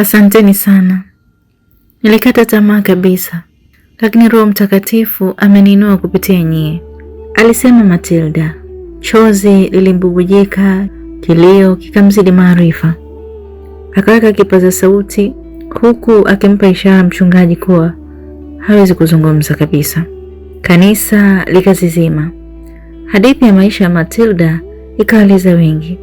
Asanteni sana. Nilikata tamaa kabisa, lakini Roho Mtakatifu ameniinua kupitia nyie, alisema Matilda. Chozi lilimbubujika, kilio kikamzidi maarifa. Akaweka kipaza sauti huku akimpa ishara mchungaji kuwa hawezi kuzungumza kabisa. Kanisa likazizima. Hadithi ya maisha ya Matilda ikawaliza wengi.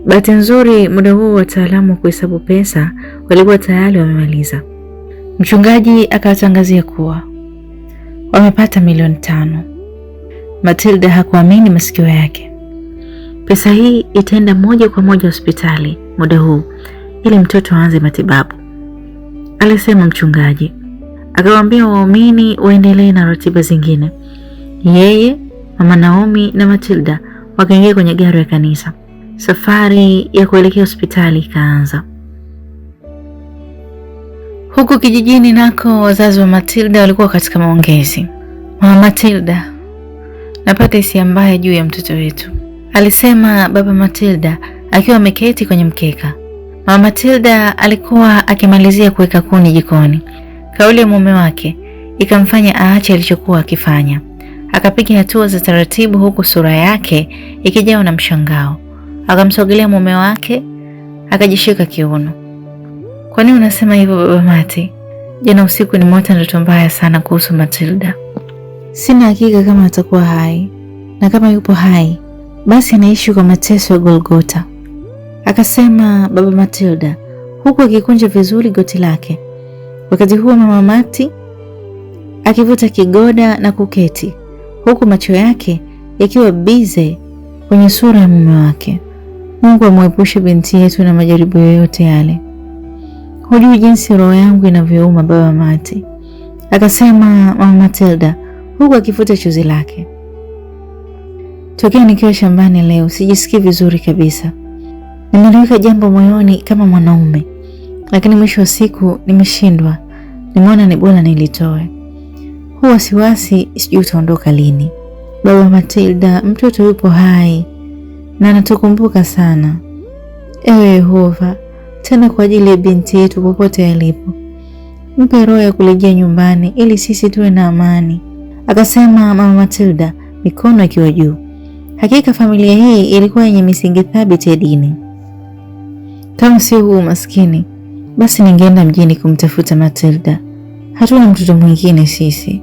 Bahati nzuri, muda huo wataalamu wa kuhesabu pesa walikuwa tayari wamemaliza. Mchungaji akawatangazia kuwa wamepata milioni 5. Matilda hakuamini masikio yake. Pesa hii itaenda moja kwa moja hospitali muda huu ili mtoto aanze matibabu, alisema mchungaji. Akawaambia waumini waendelee na ratiba zingine. Yeye, Mama Naomi na Matilda wakaingia kwenye gari ya kanisa. Safari ya kuelekea hospitali ikaanza. Huku kijijini nako wazazi wa Matilda walikuwa katika maongezi. Mama Matilda, napata hisia mbaya juu ya mtoto wetu, alisema baba Matilda akiwa ameketi kwenye mkeka. Mama Matilda alikuwa akimalizia kuweka kuni jikoni. Kauli ya mume wake ikamfanya aache alichokuwa akifanya. Akapiga hatua za taratibu huku sura yake ikijawa na mshangao. Akamsogelea mume wake, akajishika kiuno. Kwa nini unasema hivyo baba Mati? Jana usiku nimeota ndoto mbaya sana kuhusu Matilda. Sina hakika kama atakuwa hai, na kama yupo hai basi anaishi kwa mateso ya Golgotha, akasema baba Matilda huku akikunja vizuri goti lake. Wakati huo mama Mati akivuta kigoda na kuketi huku macho yake yakiwa bize kwenye sura ya mume wake. Mungu amwepushe binti yetu na majaribu yoyote yale. Hujui jinsi roho yangu inavyouma baba Mati, akasema mama Matilda huku akifuta chozi lake. Tokea nikiwa shambani leo sijisikii vizuri kabisa. Nimeliweka jambo moyoni kama mwanaume, lakini mwisho wa siku nimeshindwa. Nimeona ni bora nilitoe. Huu wasiwasi sijui utaondoka lini. Baba Matilda, mtoto yupo hai na anatukumbuka sana. Ewe Yehova, tena kwa ajili ya binti yetu popote alipo, mpe roho ya kurejea nyumbani ili sisi tuwe na amani, akasema mama Matilda, mikono ikiwa juu. Hakika familia hii ilikuwa yenye misingi thabiti ya dini. Kama sio huu maskini, basi ningeenda mjini kumtafuta Matilda. Hatuna mtoto mwingine sisi.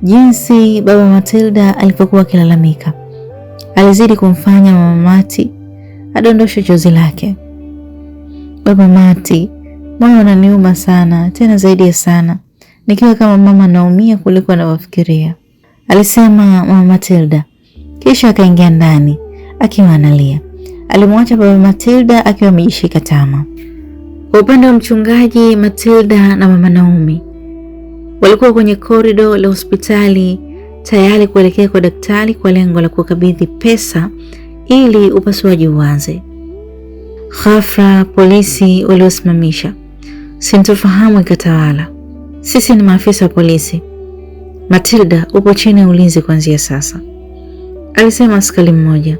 Jinsi baba Matilda alipokuwa akilalamika alizidi kumfanya mama Mati adondoshe chozi lake. Baba Mati, moyo unaniuma sana, tena zaidi ya sana, nikiwa kama mama naumia kuliko anavyofikiria, alisema mama Matilda. Kisha akaingia ndani akiwa analia. Alimwacha baba Matilda akiwa amejishika tama. Kwa upande wa mchungaji, Matilda na mama Naomi walikuwa kwenye korido la hospitali tayari kuelekea kwa daktari kwa lengo la kukabidhi pesa ili upasuaji uanze. Ghafla polisi waliosimamisha. Sintofahamu ikatawala. Sisi ni maafisa wa polisi. Matilda, upo chini ya ulinzi kuanzia sasa, alisema askari mmoja.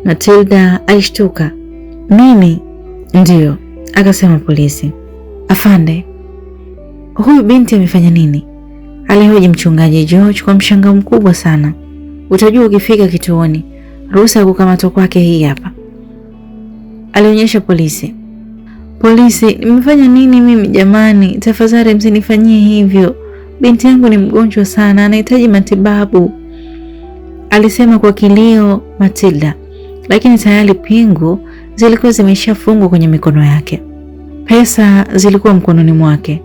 Matilda alishtuka. Mimi? Ndiyo, akasema polisi. Afande, huyu binti amefanya nini? Alihoji mchungaji George kwa mshangao mkubwa sana. Utajua ukifika kituoni. Ruhusa ya kukamatwa kwake hii hapa, alionyesha polisi. Polisi, nimefanya nini mimi jamani? Tafadhali msinifanyie hivyo. Binti yangu ni mgonjwa sana, anahitaji matibabu, alisema kwa kilio Matilda, lakini tayari pingu zilikuwa zimeshafungwa kwenye mikono yake. Pesa zilikuwa mkononi mwake.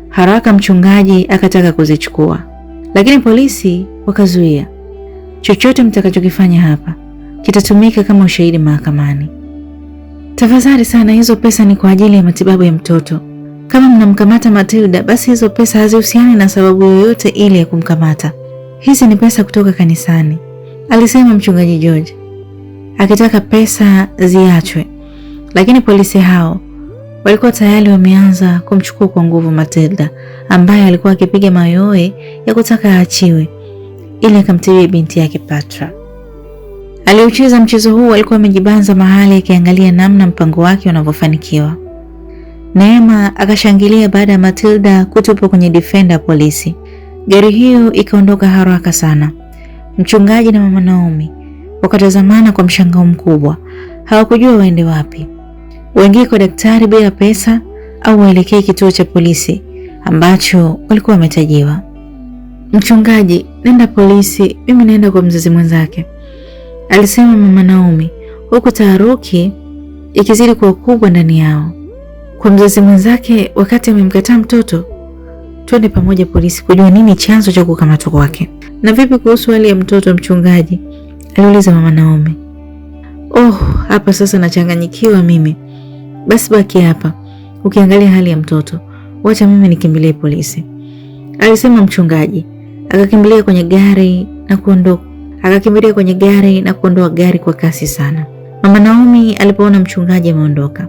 Haraka mchungaji akataka kuzichukua, lakini polisi wakazuia. Chochote mtakachokifanya hapa kitatumika kama ushahidi mahakamani. Tafadhali sana, hizo pesa ni kwa ajili ya matibabu ya mtoto. Kama mnamkamata Matilda, basi hizo pesa hazihusiani na sababu yoyote ile ya kumkamata. Hizi ni pesa kutoka kanisani, alisema mchungaji George, akitaka pesa ziachwe. Lakini polisi hao walikuwa tayari wameanza kumchukua kwa nguvu Matilda, ambaye alikuwa akipiga mayowe ya kutaka aachiwe ili akamtibie binti yake Patra. Aliucheza mchezo huu alikuwa amejibanza mahali akiangalia namna mpango wake unavyofanikiwa. Neema akashangilia baada ya Matilda kutupwa kwenye defender polisi. Gari hiyo ikaondoka haraka sana. Mchungaji na mama Naomi wakatazamana kwa mshangao mkubwa. Hawakujua waende wapi. Waingie kwa daktari bila pesa au waelekee kituo cha polisi ambacho walikuwa wametajiwa. Mchungaji, nenda polisi, mimi naenda kwa mzazi mwenzake, alisema mama Naomi, huku taharuki ikizidi kuwa kubwa ndani yao. Kwa mzazi mwenzake wakati amemkataa mtoto? Twende pamoja polisi kujua nini chanzo cha kukamatwa kwake. Na vipi kuhusu hali ya mtoto mchungaji? Aliuliza mama Naomi. Hapa sasa nachanganyikiwa mimi. Basi baki hapa ukiangalia hali ya mtoto, wacha mimi nikimbilie polisi, alisema mchungaji. Akakimbilia kwenye gari na kuondoa gari kwa kasi sana. Mama Naomi alipoona mchungaji ameondoka,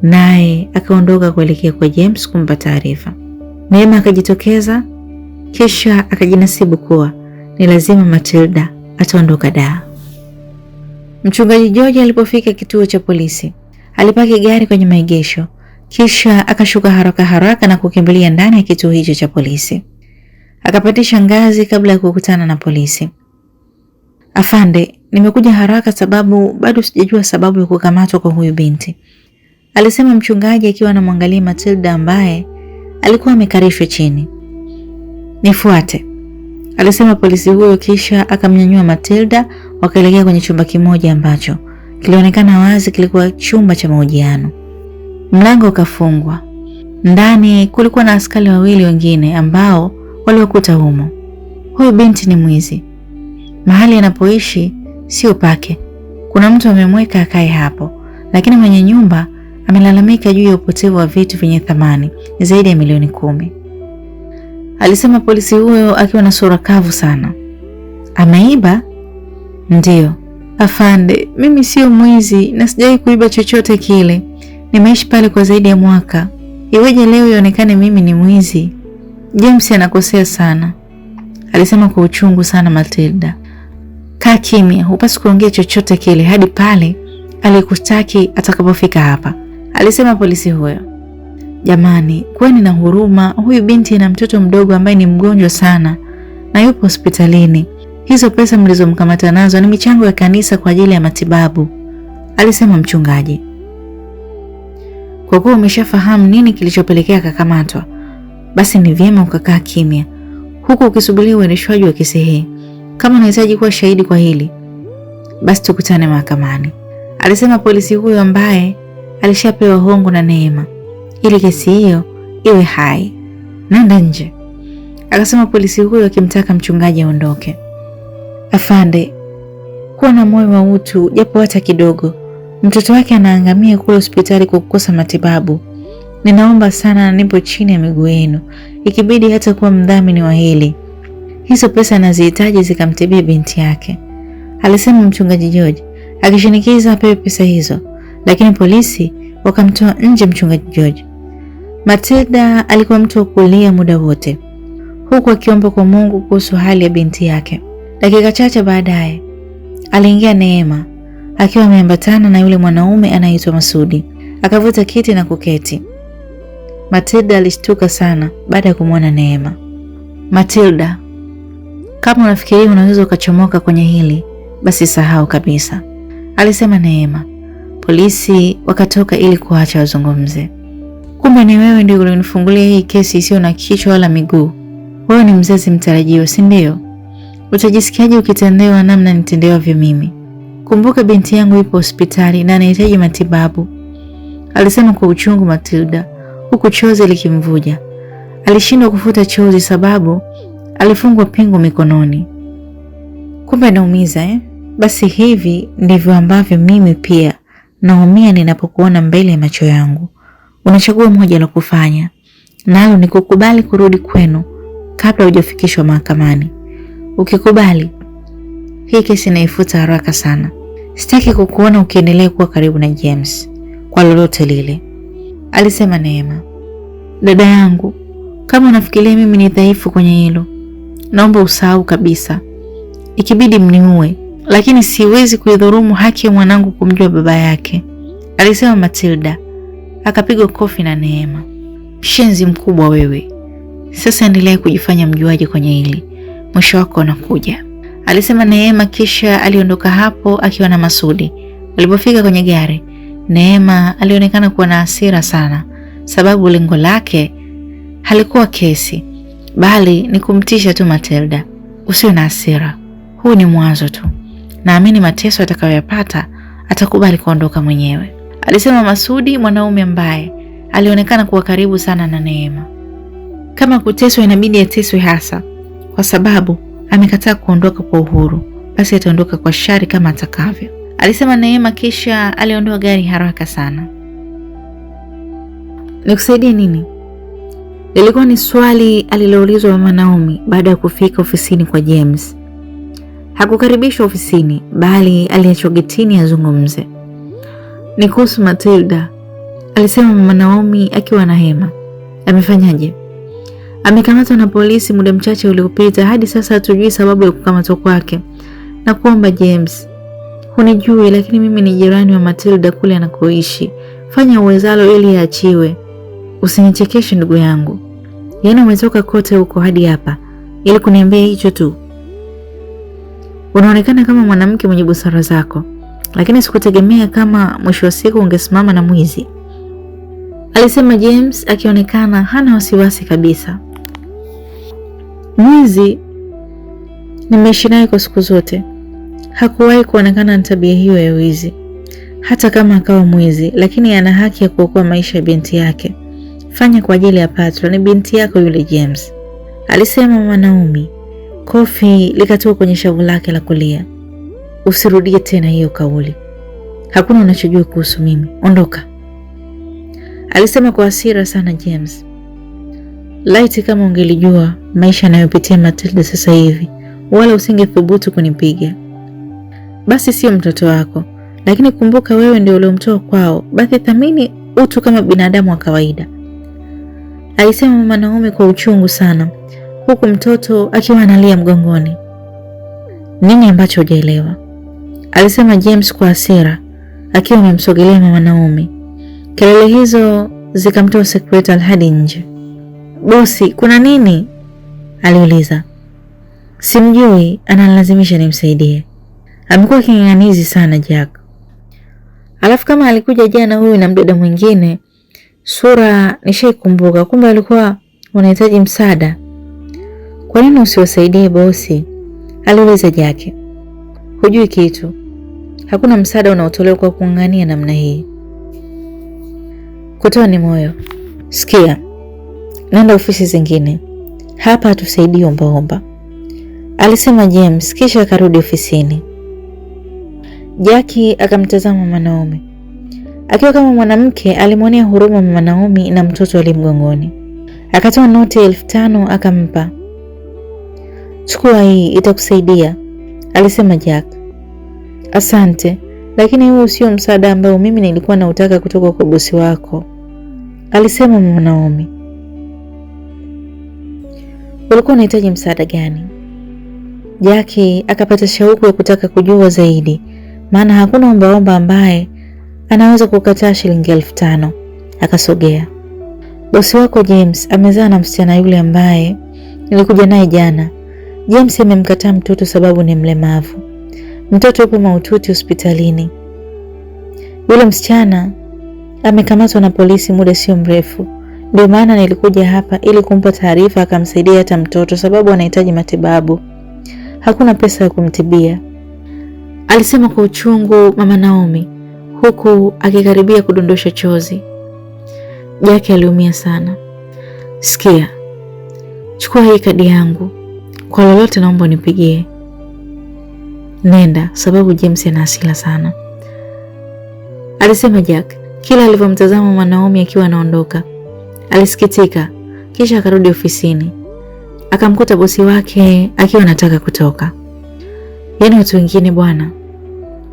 naye akaondoka kuelekea kwa James kumpa taarifa. Neema akajitokeza, kisha akajinasibu kuwa ni lazima Matilda ataondoka Dar. Mchungaji George alipofika kituo cha polisi, alipaki gari kwenye maegesho, kisha akashuka haraka na kukimbilia ndani ya kituo hicho cha polisi. Akapatisha ngazi kabla ya kukutana na polisi. Afande, nimekuja haraka sababu bado sijajua sababu ya kukamatwa kwa huyu binti, alisema mchungaji akiwa anamwangalia Matilda ambaye alikuwa amekarishwa chini. Nifuate, alisema polisi huyo, kisha akamnyanyua Matilda wakaelekea kwenye chumba kimoja ambacho kilionekana wazi kilikuwa chumba cha mahojiano. Mlango ukafungwa. Ndani kulikuwa na askari wawili wengine ambao waliokuta humo. Huyu binti ni mwizi. Mahali anapoishi sio pake. Kuna mtu amemweka akae hapo, lakini mwenye nyumba amelalamika juu ya upotevu wa vitu vyenye thamani zaidi ya milioni 10. Alisema polisi huyo akiwa na sura kavu sana. Ameiba? Ndiyo. Afande, mimi sio mwizi na sijawahi kuiba chochote kile. Nimeishi pale kwa zaidi ya mwaka. Iweje leo ionekane mimi ni mwizi? James anakosea sana, alisema kwa uchungu sana Matilda. Kaa kimya, hupaswi kuongea chochote kile hadi pale alikustaki atakapofika hapa, alisema polisi huyo. Jamani, kuweni na huruma, huyu binti ana mtoto mdogo ambaye ni mgonjwa sana na yupo hospitalini. Hizo pesa mlizomkamata nazo ni michango ya kanisa kwa ajili ya matibabu, alisema mchungaji. Kwa kuwa umeshafahamu nini kilichopelekea akakamatwa, basi ni vyema ukakaa kimya huku ukisubiria uendeshwaji wa kesi hii. Kama unahitaji kuwa shahidi kwa hili, basi tukutane mahakamani, alisema polisi huyo ambaye alishapewa hongo na Neema ili kesi hiyo iwe hai. Nenda nje, akasema polisi huyo akimtaka mchungaji aondoke. Afande, kuwa na moyo wa utu japo hata kidogo. Mtoto wake anaangamia kule hospitali kwa kukosa matibabu. Ninaomba sana na nipo chini ya miguu yenu, ikibidi hata kuwa mdhamini wa hili. Hizo pesa anazihitaji zikamtibie binti yake, alisema mchungaji George akishinikiza apewe pesa hizo, lakini polisi wakamtoa nje mchungaji George. Matilda alikuwa mtu wa kulia muda wote, huku akiomba kwa Mungu kuhusu hali ya binti yake. Dakika chache baadaye aliingia Neema akiwa ameambatana na yule mwanaume anaitwa Masudi. Akavuta kiti na kuketi. Matilda alishtuka sana baada ya kumwona Neema. Matilda, kama unafikiria unaweza ukachomoka kwenye hili, basi sahau kabisa, alisema Neema. Polisi wakatoka ili kuacha wazungumze. Kumbe ni wewe ndio ulinifungulia hii kesi isiyo na kichwa wala miguu. Wewe ni mzazi mtarajiwa, si ndio? Utajisikiaje ukitendewa namna nitendewavyo mimi? Kumbuka binti yangu ipo hospitali na anahitaji matibabu, alisema kwa uchungu Matilda, huku chozi likimvuja. Alishindwa kufuta chozi sababu alifungwa pingu mikononi. Kumbe naumiza Basi hivi ndivyo ambavyo mimi pia naumia ninapokuona mbele ya macho yangu. Unachagua moja la kufanya, nalo ni kukubali kurudi kwenu kabla hujafikishwa mahakamani. Ukikubali, hii kesi naifuta haraka sana. Sitaki kukuona ukiendelea kuwa karibu na James kwa lolote lile, alisema Neema. Dada yangu, kama unafikiria mimi ni dhaifu kwenye hilo, naomba usahau kabisa. Ikibidi mniue, lakini siwezi kuidhurumu haki ya mwanangu kumjua baba yake, alisema Matilda. akapigwa kofi na Neema. Shenzi mkubwa wewe. Sasa endelea kujifanya mjuaji kwenye hili. Mwisho wako unakuja, alisema Neema, kisha aliondoka hapo akiwa na Masudi. Walipofika kwenye gari, Neema alionekana kuwa na hasira sana, sababu lengo lake halikuwa kesi, bali ni kumtisha tu Matilda. Usiwe na hasira, huu ni mwanzo tu. Naamini mateso atakayoyapata atakubali kuondoka mwenyewe, alisema Masudi, mwanaume ambaye alionekana kuwa karibu sana na Neema. Kama kuteswa inabidi ateswe hasa, kwa sababu amekataa kuondoka kwa uhuru, basi ataondoka kwa shari kama atakavyo, alisema Neema, kisha aliondoa gari haraka sana. Nikusaidie nini? Lilikuwa ni swali aliloulizwa Mama Naomi baada ya kufika ofisini kwa James. Hakukaribishwa ofisini, bali aliachwa getini azungumze. Ni kuhusu Matilda, alisema Mama Naomi akiwa na hema. Amefanyaje? Amekamatwa na polisi muda mchache uliopita, hadi sasa hatujui sababu ya kukamatwa kwake. Na kuomba James, hunijui lakini mimi ni jirani wa Matilda kule anakoishi. Fanya uwezalo ili aachiwe. Usinichekeshe ndugu yangu. Yaani umetoka kote huko hadi hapa ili kuniambia hicho tu? Unaonekana kama mwanamke mwenye busara zako, lakini sikutegemea kama mwisho wa siku ungesimama na mwizi, alisema James akionekana hana wasiwasi kabisa. Mwizi nimeishi naye kwa siku zote. Hakuwahi kuonekana na tabia hiyo ya wizi. Hata kama akawa mwizi, lakini ana haki ya kuokoa maisha ya binti yake. Fanya kwa ajili ya Patra, ni binti yako yule James, alisema Mama Naomi. Kofi likatoka kwenye shavu lake la kulia. Usirudie tena hiyo kauli. Hakuna unachojua kuhusu mimi. Ondoka, alisema kwa hasira sana James. Laiti kama ungelijua maisha anayopitia Matilda sasa hivi, wala usingethubutu kunipiga. Basi sio mtoto wako, lakini kumbuka wewe ndio uliomtoa kwao, basi thamini utu kama binadamu wa kawaida, alisema Mama Naomi kwa uchungu sana, huku mtoto akiwa analia mgongoni. Nini ambacho hujaelewa? Alisema James kwa hasira, akiwa amemsogelea Mama Naomi. Kelele hizo zikamtoa secretary hadi nje. Bosi, kuna nini? Aliuliza. Simjui, analazimisha nimsaidie. Amekuwa kinganizi sana Jack. Alafu kama alikuja jana huyu na mdada mwingine, sura nishaikumbuka, kumbe alikuwa wanahitaji msaada. Kwa nini usiwasaidie bosi? Aliuliza Jack. Hujui kitu. Hakuna msaada unaotolewa kwa kung'ang'ania namna hii. Kutoa ni moyo. Sikia, nenda ofisi zingine. Hapa hatusaidii ombaomba, alisema James, kisha akarudi ofisini. Jackie akamtazama Mama Naomi. Akiwa kama mwanamke, alimwonea huruma Mama Naomi na mtoto alimgongoni. Akatoa noti 5,000 akampa. Chukua hii, itakusaidia, alisema Jack. Asante, lakini huu sio msaada ambao mimi nilikuwa nautaka kutoka kwa bosi wako, alisema Mama Naomi. Ulikuwa unahitaji msaada gani? Jackie akapata shauku ya kutaka kujua zaidi, maana hakuna ombaomba ambaye anaweza kukataa shilingi 5,000. Akasogea. Bosi wako James amezaa na msichana yule ambaye nilikuja naye jana. James amemkataa mtoto sababu ni mlemavu. Mtoto yupo mahututi hospitalini. Yule msichana amekamatwa na polisi muda sio mrefu. Ndio maana nilikuja hapa ili kumpa taarifa akamsaidia hata mtoto sababu anahitaji matibabu. Hakuna pesa ya kumtibia, alisema kwa uchungu Mama Naomi, huku akikaribia kudondosha chozi. Jackie aliumia sana. Sikia, chukua hii kadi yangu. Kwa lolote naomba unipigie. Nenda, sababu James ana hasira sana, alisema Jack. Kila alivyomtazama Mama Naomi akiwa anaondoka, alisikitika, kisha akarudi ofisini. Akamkuta bosi wake akiwa anataka kutoka. Yaani watu wengine bwana,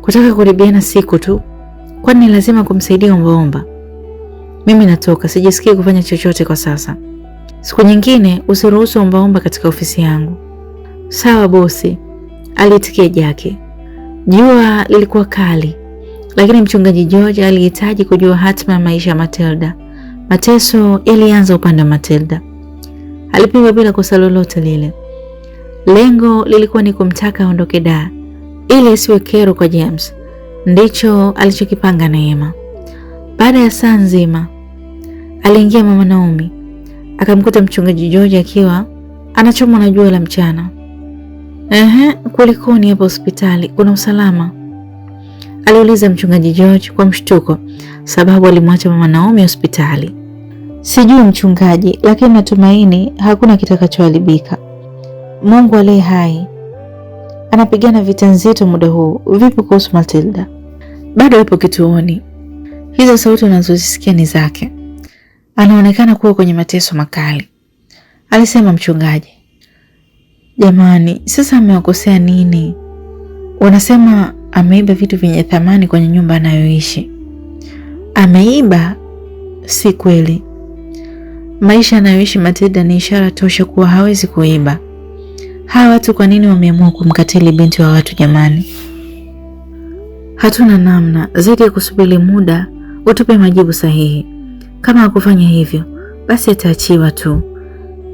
kutaka kuribiana siku tu, kwani ni lazima kumsaidia ombaomba? Mimi natoka, sijisikii kufanya chochote kwa sasa. Siku nyingine usiruhusu ombaomba katika ofisi yangu. Sawa bosi, alitikia Jackie. Jua lilikuwa kali, lakini mchungaji George alihitaji kujua hatima ya maisha ya Matilda. Mateso yalianza upande wa Matilda. Alipigwa bila kosa lolote lile. Lengo lilikuwa ni kumtaka aondoke Dar ili isiwe kero kwa James. Ndicho alichokipanga Neema. Baada ya saa nzima, aliingia mama Naomi, akamkuta mchungaji George akiwa anachomwa na jua la mchana. Kulikoni hapo hospitali? Kuna usalama? Aliuliza mchungaji George kwa mshtuko, sababu alimwacha mama Naomi hospitali. Sijui mchungaji, lakini natumaini hakuna kitakachoharibika. Mungu aliye hai anapigana vita nzito muda huu. Vipi kuhusu Matilda? Bado yupo kituoni. Hizo sauti unazozisikia ni zake. Anaonekana kuwa kwenye mateso makali, alisema mchungaji. Jamani, sasa amewakosea nini? Wanasema ameiba vitu vyenye thamani kwenye nyumba anayoishi. Ameiba? Si kweli. Maisha anayoishi Matilda ni ishara tosha kuwa hawezi kuiba. Hawa watu kwa nini wameamua kumkatili binti wa watu jamani? Hatuna namna zaidi ya kusubiri muda utupe majibu sahihi. Kama hakufanya hivyo, basi ataachiwa tu.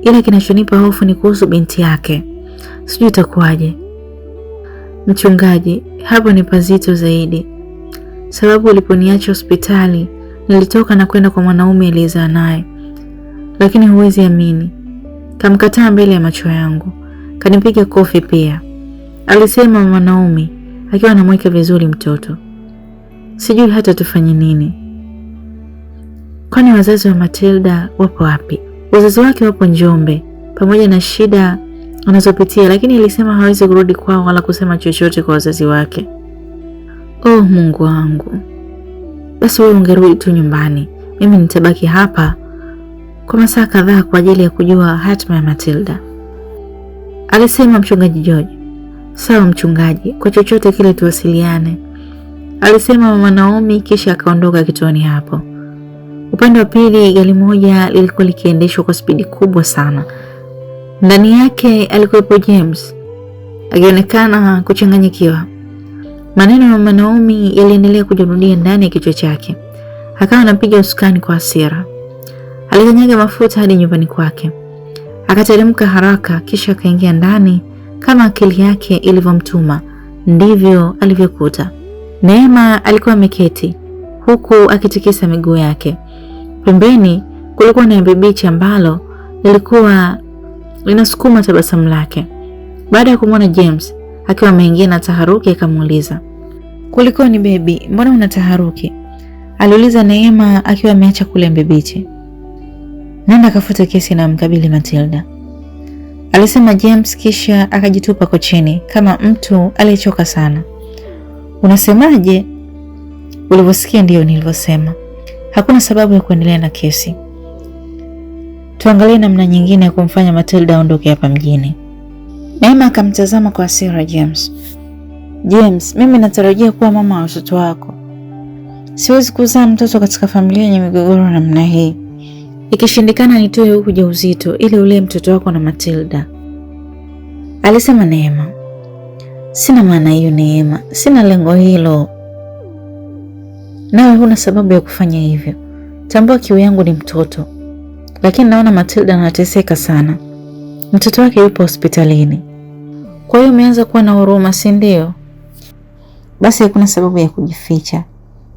Ila kinachonipa hofu ni kuhusu binti yake. Sijui itakuwaje. Mchungaji, hapo ni pazito zaidi. Sababu uliponiacha hospitali, nilitoka na kwenda kwa mwanaume aliyezaa naye. Lakini huwezi amini, kamkataa mbele ya macho yangu. Kanipiga kofi pia, alisema mama Naomi akiwa anamweka vizuri mtoto. Sijui hata tufanye nini. Kwani wazazi wa Matilda wapo wapi? Wazazi wake wapo Njombe, pamoja na shida anazopitia, lakini alisema hawezi kurudi kwao wala kusema chochote kwa wazazi wake. Oh Mungu wangu. Basi wewe ungerudi tu nyumbani. Mimi nitabaki hapa kwa masaa kadhaa kwa ajili ya kujua hatima ya Matilda, alisema mchungaji George. Sawa mchungaji, kwa chochote kile tuwasiliane, alisema mama Naomi, kisha akaondoka kituoni hapo. Upande wa pili, gari moja lilikuwa likiendeshwa kwa spidi kubwa sana. Ndani yake alikuwepo James, akionekana kuchanganyikiwa. Maneno ya mama Naomi yaliendelea kujirudia ndani ya kichwa chake. Akawa anapiga usukani kwa hasira. Alikanyaga mafuta hadi nyumbani kwake. Akateremka haraka, kisha akaingia ndani kama akili yake ilivyomtuma. Ndivyo alivyokuta. Neema alikuwa ameketi huku akitikisa miguu yake. Pembeni kulikuwa na bibichi ambalo lilikuwa linasukuma tabasamu lake. Baada ya kumwona James akiwa ameingia na taharuki, akamuuliza, "Kulikoni baby? Mbona una taharuki?" aliuliza Neema akiwa ameacha kule bibichi. "Nenda kafuta kesi na mkabili Matilda," alisema James, kisha akajitupa kochini kama mtu aliyechoka sana. "Unasemaje?" "Ulivyosikia ndio nilivyosema. Hakuna sababu ya kuendelea na kesi. Tuangalie namna nyingine ya kumfanya Matilda aondoke hapa mjini." Neema akamtazama kwa hasira James. "James, mimi natarajia kuwa mama wa watoto wako. Siwezi kuzaa mtoto katika familia yenye migogoro namna hii. Ikishindikana nitoe huku ujauzito ili ulee mtoto wako na Matilda," alisema Neema. "Sina maana hiyo Neema, sina lengo hilo. Nawe huna sababu ya kufanya hivyo. Tambua kiu yangu ni mtoto. Lakini naona Matilda anateseka sana. Mtoto wake yupo hospitalini. Kwa hiyo umeanza kuwa na huruma, si ndio? Basi hakuna sababu ya kujificha.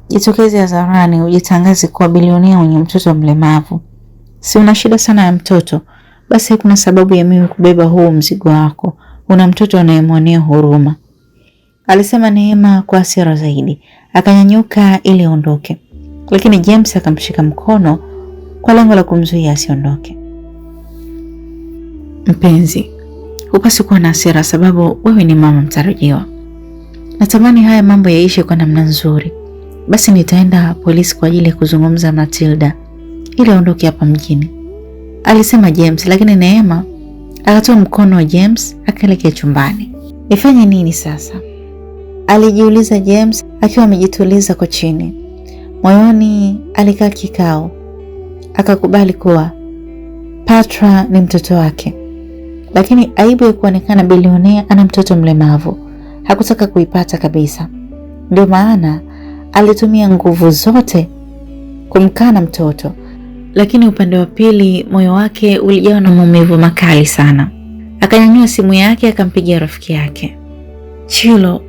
Jitokeze hadharani ujitangaze kuwa bilionea mwenye mtoto mlemavu. Si una shida sana ya mtoto? Basi hakuna sababu ya mimi kubeba huu mzigo wako. Una mtoto unayemwonea huruma," alisema Neema kwa hasira zaidi. Akanyanyuka ili aondoke, lakini James akamshika mkono kwa lengo la kumzuia asiondoke. "Mpenzi, hupaswi kuwa na hasira sababu wewe ni mama mtarajiwa. Natamani haya mambo yaishe kwa namna nzuri. Basi nitaenda polisi kwa ajili ya kuzungumza Matilda ili aondoke hapa mjini," alisema James, lakini Neema akatoa mkono wa James akaelekea chumbani. "Nifanye nini sasa?" alijiuliza James akiwa amejituliza kwa chini. Moyoni alikaa kikao. Akakubali kuwa Patra ni mtoto wake, lakini aibu ya kuonekana bilionea ana mtoto mlemavu hakutaka kuipata kabisa. Ndio maana alitumia nguvu zote kumkana mtoto, lakini upande wa pili moyo wake ulijawa na maumivu makali sana. Akanyanyua simu yake akampigia rafiki yake. Chilo,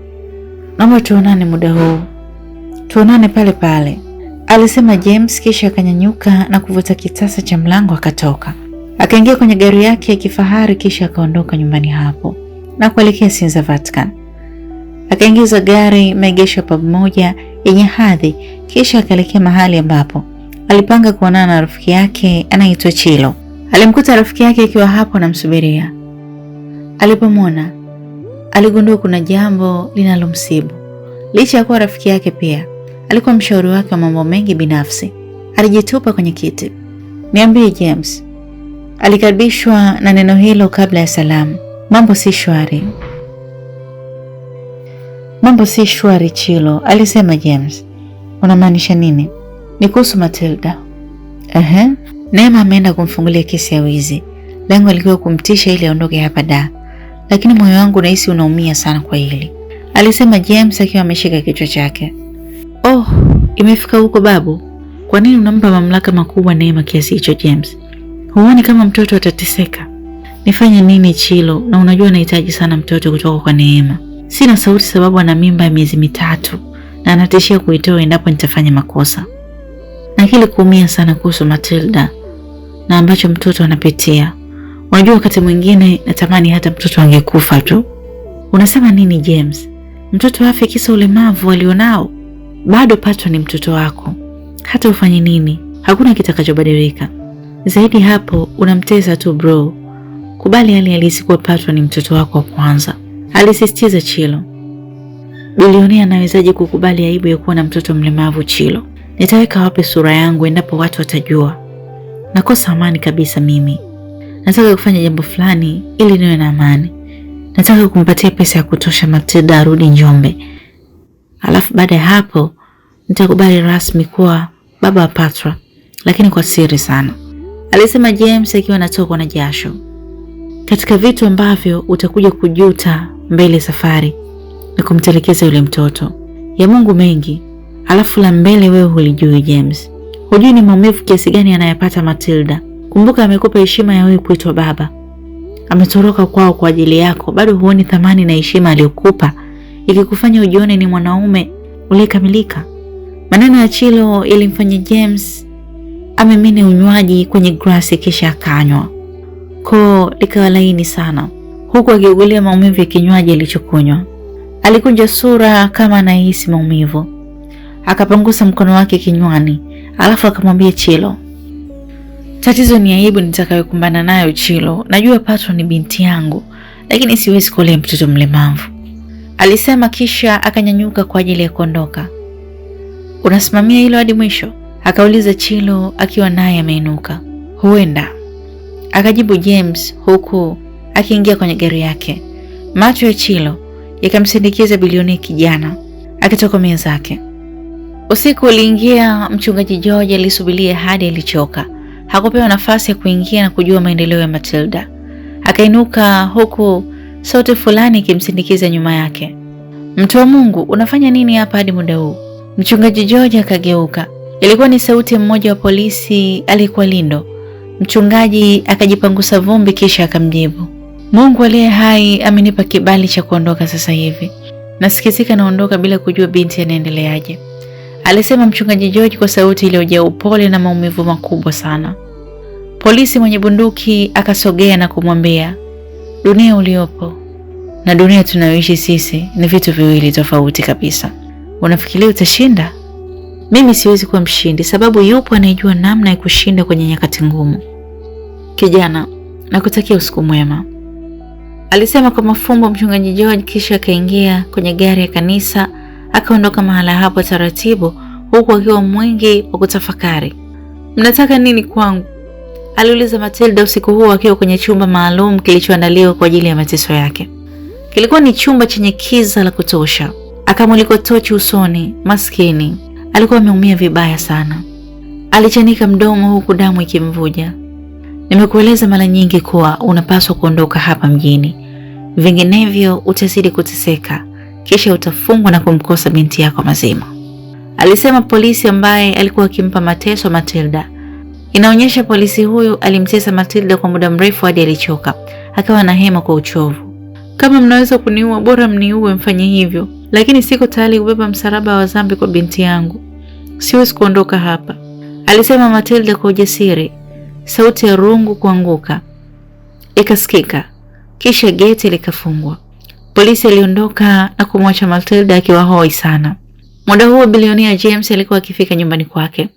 naomba tuonane muda huu. Tuonane pale pale, alisema James, kisha akanyanyuka na kuvuta kitasa cha mlango akatoka. Akaingia kwenye gari yake ya kifahari, kisha akaondoka nyumbani hapo na kuelekea Sinza Vatican. Akaingiza gari maegesho pamoja yenye hadhi, kisha akaelekea mahali ambapo alipanga kuonana na rafiki yake anaitwa Chilo. Alimkuta rafiki yake akiwa hapo anamsubiria. Alipomwona aligundua kuna jambo linalomsibu. Licha ya kuwa rafiki yake, pia alikuwa mshauri wake wa mambo mengi binafsi. Alijitupa kwenye kiti. Niambie James. Alikaribishwa na neno hilo kabla ya salamu. Mambo si shwari. Mambo si shwari Chilo, alisema James. Unamaanisha nini? Ni kuhusu Matilda. Neema ameenda kumfungulia kesi ya wizi. Lengo lilikuwa kumtisha ili aondoke hapa da. Lakini moyo wangu nahisi unaumia sana kwa hili, alisema James akiwa ameshika kichwa chake. Oh, imefika huko babu. Kwa nini unampa mamlaka makubwa Neema kiasi hicho James? Huoni kama mtoto atateseka? Nifanye nini Chilo? Na unajua nahitaji sana mtoto kutoka kwa Neema. Sina sauti sababu ana mimba ya miezi 3 na anatishia kuitoa endapo nitafanya makosa. Na hili kuumia sana kuhusu Matilda na ambacho mtoto anapitia. Unajua wakati mwingine natamani hata mtoto angekufa tu. Unasema nini James? Mtoto afe kisa ulemavu alionao? Bado Patwa ni mtoto wako. Hata ufanye nini, hakuna kitakachobadilika. Zaidi hapo unamtesa tu bro. Kubali hali halisi kuwa Patwa ni mtoto wako wa kwanza, alisisitiza Chilo. Bilionea anawezaje kukubali aibu ya kuwa na mtoto mlemavu Chilo? Nitaweka wapi sura yangu endapo watu watajua? Nakosa amani kabisa mimi. Nataka kufanya jambo fulani ili niwe na amani. Nataka kumpatia pesa ya kutosha Matilda arudi Njombe. Alafu baada ya hapo nitakubali rasmi kuwa baba wa Patwa, lakini kwa siri sana, alisema James akiwa anatokwa na jasho. Katika vitu ambavyo utakuja kujuta mbele safari ni kumtelekeza yule mtoto. Ya Mungu mengi, alafu la mbele wewe hulijui James. Hujui ni maumivu kiasi gani anayapata Matilda. Kumbuka amekupa heshima ya wewe kuitwa baba. Ametoroka kwao kwa ajili yako, bado huoni thamani na heshima aliyokupa ikikufanya ujione ni mwanaume uliyekamilika. Maneno ya Chilo yalimfanya James amemine unywaji kwenye glasi kisha akanywa. Koo likawa laini sana huku akiugulia maumivu ya kinywaji alichokunywa. Alikunja sura kama anahisi maumivu. Akapangusa mkono wake kinywani, alafu akamwambia Chilo, tatizo ni aibu nitakayokumbana nayo Chilo. Najua Patwa ni binti yangu, lakini siwezi kulea mtoto mlemavu, alisema kisha akanyanyuka kwa ajili ya kuondoka. Unasimamia hilo hadi mwisho? Akauliza Chilo akiwa naye ameinuka. Huenda, akajibu James huku akiingia kwenye gari yake. Macho ya Chilo yakamsindikiza bilionea kijana akitokomea zake. Usiku uliingia. Mchungaji George alisubiria hadi alichoka. Hakupewa nafasi ya kuingia na kujua maendeleo ya Matilda. Akainuka huku sauti fulani ikimsindikiza nyuma yake. Mtu wa Mungu, unafanya nini hapa hadi muda huu? Mchungaji George akageuka. Ilikuwa ni sauti ya mmoja wa polisi aliyekuwa Lindo. Mchungaji akajipangusa vumbi kisha akamjibu, Mungu aliye hai amenipa kibali cha kuondoka sasa hivi. Nasikitika naondoka bila kujua binti anaendeleaje, alisema mchungaji George kwa sauti iliyojaa upole na maumivu makubwa sana. Polisi mwenye bunduki akasogea na kumwambia, dunia uliopo na dunia tunayoishi sisi ni vitu viwili tofauti kabisa. Unafikiria utashinda? Mimi siwezi kuwa mshindi sababu yupo anayejua namna ya kushinda kwenye nyakati ngumu. Kijana, nakutakia usiku mwema, alisema kwa mafumbo mchungaji George kisha akaingia kwenye gari ya kanisa akaondoka mahala hapo taratibu huku akiwa mwingi wa kutafakari. Mnataka nini kwangu? Aliuliza Matilda usiku huo akiwa kwenye chumba maalum kilichoandaliwa kwa ajili ya mateso yake. Kilikuwa ni chumba chenye kiza la kutosha. Akamulikwa tochi usoni. Maskini alikuwa ameumia vibaya sana. Alichanika mdomo huku damu ikimvuja. Nimekueleza mara nyingi kuwa unapaswa kuondoka hapa mjini, vinginevyo utazidi kuteseka, kisha utafungwa na kumkosa binti yako mazima, alisema polisi ambaye alikuwa akimpa mateso Matilda. Inaonyesha polisi huyu alimtesa Matilda kwa muda mrefu hadi alichoka, akawa na hema kwa uchovu. Kama mnaweza kuniua bora mniue, mfanye hivyo, lakini siko tayari kubeba msalaba wa dhambi kwa binti yangu. Siwezi kuondoka hapa, alisema Matilda kwa ujasiri. Sauti ya rungu kuanguka ikasikika, kisha geti likafungwa. Polisi aliondoka na kumwacha Matilda akiwa hoi sana. Muda huo bilionea James alikuwa akifika nyumbani kwake.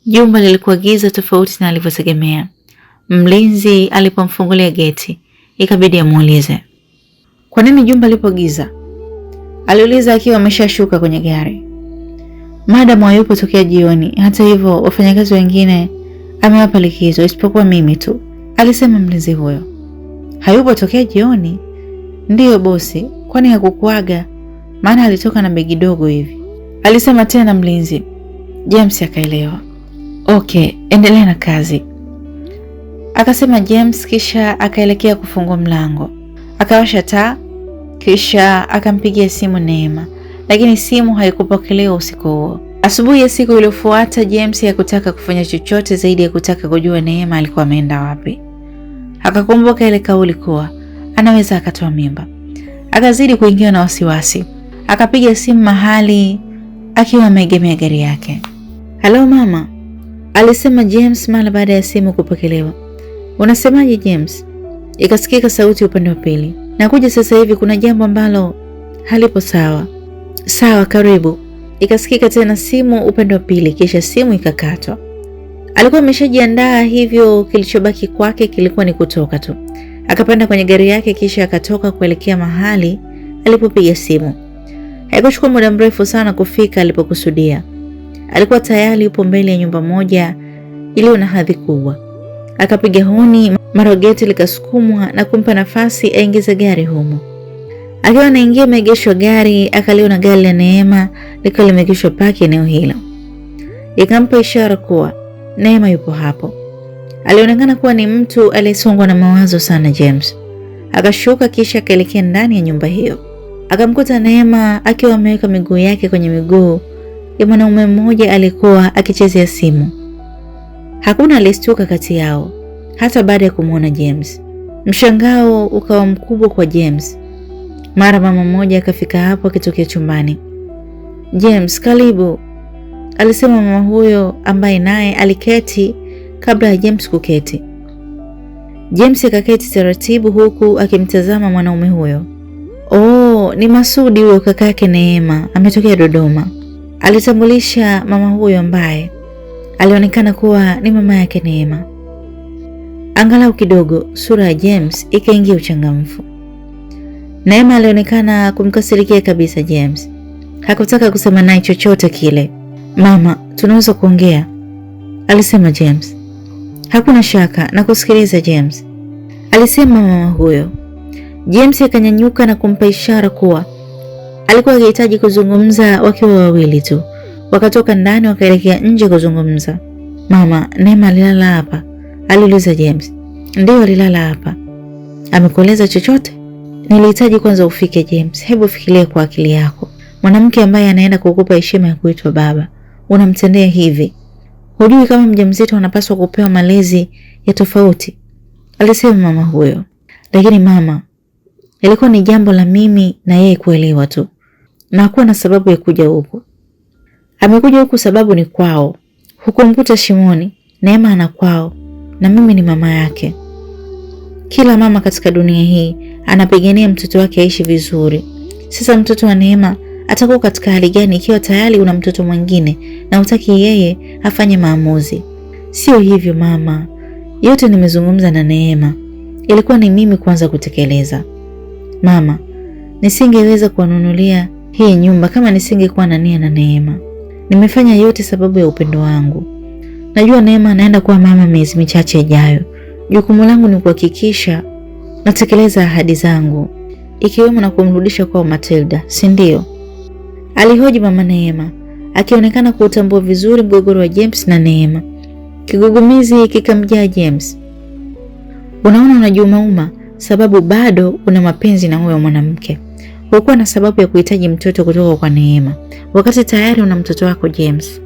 Jumba lilikuwa giza tofauti na alivyotegemea. Mlinzi alipomfungulia geti, ikabidi amuulize, "Kwa nini jumba lipo giza?" Aliuliza akiwa ameshashuka kwenye gari. "Madam hayupo tokea jioni. Hata hivyo wafanyakazi wengine amewapa likizo isipokuwa mimi tu," alisema mlinzi huyo. "Hayupo tokea jioni?" "Ndiyo bosi, kwani hakukuaga? Maana alitoka na begi dogo hivi," alisema tena mlinzi. James akaelewa. "Okay, endelea na kazi," akasema James, kisha akaelekea kufungua mlango. Akawasha taa, kisha akampigia simu Neema, lakini simu haikupokelewa usiku huo. Asubuhi ya siku iliyofuata, James hakutaka kufanya chochote zaidi ya kutaka kujua Neema alikuwa ameenda wapi. Akakumbuka ile kauli kuwa anaweza akatoa mimba. Akazidi kuingiwa na wasiwasi. Akapiga simu mahali akiwa ameegemea gari yake. "Hello mama," alisema James mara baada ya simu kupokelewa. "Unasemaje James?" Ikasikika sauti upande wa pili. "Nakuja sasa hivi, kuna jambo ambalo halipo sawa." "Sawa, karibu." Ikasikika tena simu upande wa pili, kisha simu ikakatwa. Alikuwa ameshajiandaa, hivyo kilichobaki kwake kilikuwa ni kutoka tu. Akapanda kwenye gari yake, kisha akatoka kuelekea mahali alipopiga simu. Haikuchukua muda mrefu sana kufika alipokusudia. Alikuwa tayari yupo mbele ya nyumba moja iliyo na hadhi kubwa. Akapiga honi, mara geti likasukumwa na kumpa nafasi aingize gari humo. Akiwa anaingia maegesho gari, akaliona gari la Neema likiwa limeegeshwa paki eneo hilo. Ikampa ishara kuwa Neema yupo hapo. Alionekana kuwa ni mtu aliyesongwa na mawazo sana James. Akashuka kisha akaelekea ndani ya nyumba hiyo. Akamkuta Neema akiwa ameweka miguu yake kwenye miguu ya mwanaume mmoja alikuwa akichezea simu. Hakuna aliyestuka kati yao hata baada ya kumuona James. Mshangao ukawa mkubwa kwa James. Mara mama mmoja akafika hapo akitokea chumbani. "James, karibu," alisema mama huyo ambaye naye aliketi kabla ya James kuketi. James akaketi taratibu huku akimtazama mwanaume huyo. "Oh, ni Masudi huyo, kaka yake Neema, ametokea Dodoma," alitambulisha mama huyo ambaye alionekana kuwa ni mama yake Neema. Angalau kidogo sura ya James ikaingia uchangamfu. Neema alionekana kumkasirikia kabisa James. Hakutaka kusema naye chochote kile. "Mama, tunaweza kuongea?" alisema James. "Hakuna shaka, na kusikiliza James," alisema mama huyo. James akanyanyuka na kumpa ishara kuwa alikuwa akihitaji kuzungumza wakiwa wawili tu. Wakatoka ndani wakaelekea nje kuzungumza. "Mama, Neema alilala hapa?" aliuliza James. "Ndio, alilala hapa." "Amekueleza chochote?" "Nilihitaji kwanza ufike James. Hebu fikiria kwa akili yako. Mwanamke ambaye anaenda kukupa heshima ya kuitwa baba, unamtendea hivi. Hujui kama mjamzito anapaswa kupewa malezi ya tofauti?" alisema mama huyo. "Lakini mama, ilikuwa ni jambo la mimi na yeye kuelewa tu. Na hakuwa na sababu ya kuja huku. Amekuja huku sababu ni kwao. Hukumkuta shimoni. Neema ana kwao na mimi ni mama yake. Kila mama katika dunia hii anapigania mtoto wake aishi vizuri. Sasa mtoto wa Neema atakuwa katika hali gani ikiwa tayari una mtoto mwingine na utaki yeye afanye maamuzi?" "Sio hivyo mama. Yote nimezungumza na Neema. Ilikuwa ni mimi kwanza kutekeleza. Mama, nisingeweza kuwanunulia hii nyumba kama nisingekuwa na nia na Neema. Nimefanya yote sababu ya upendo wangu. Najua Neema anaenda kuwa mama miezi michache ijayo. Jukumu langu ni kuhakikisha natekeleza ahadi zangu, ikiwemo na kumrudisha kwa Matilda, si ndio?" alihoji mama Neema, akionekana kuutambua vizuri mgogoro wa James na Neema. Kigugumizi kikamjaa James. "Unaona unajiumauma sababu bado una mapenzi na huyo mwanamke. hukuwa na sababu ya kuhitaji mtoto kutoka kwa Neema wakati tayari una mtoto wako James.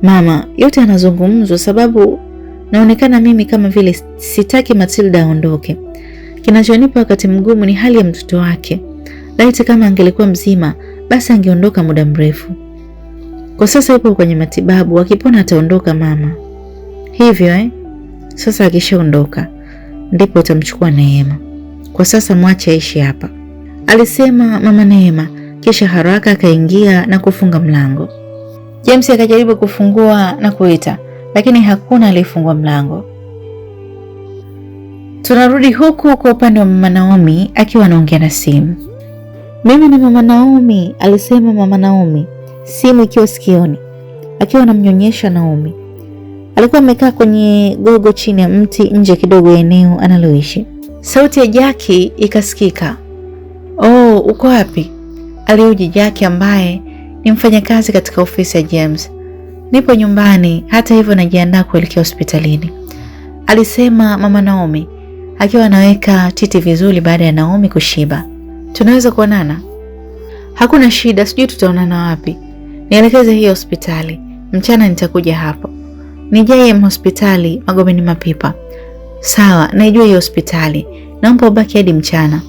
Mama, yote yanazungumzwa sababu naonekana mimi kama vile sitaki Matilda aondoke. Kinachonipa wakati mgumu ni hali ya mtoto wake. Laiti kama angelikuwa mzima, basi angeondoka muda mrefu. Kwa sasa yupo kwenye matibabu, akipona ataondoka mama. Hivyo sasa akishaondoka ndipo utamchukua Neema. Kwa sasa mwache aishi hapa, alisema mama Neema, kisha haraka akaingia na kufunga mlango. James akajaribu kufungua na kuita, lakini hakuna aliyefungua mlango. Tunarudi huku kwa upande wa mama Naomi akiwa anaongea na simu. Mimi ni mama Naomi, alisema mama Naomi, simu ikiwa sikioni, akiwa anamnyonyesha Naomi. Alikuwa amekaa kwenye gogo chini ya mti nje kidogo ya eneo analoishi. Sauti ya Jackie ikasikika. "Oh, uko wapi?" Alihoji Jackie ambaye ni mfanyakazi katika ofisi ya James. "Nipo nyumbani, hata hivyo najiandaa kuelekea hospitalini," alisema mama Naomi, akiwa anaweka titi vizuri baada ya Naomi kushiba. "Tunaweza kuonana?" "Hakuna shida, sijui tutaonana wapi. Nielekeze hiyo hospitali. Mchana nitakuja hapo." "Ni JM hospitali, Magomeni Mapipa." "Sawa, naijua hiyo hospitali. Naomba ubaki hadi mchana."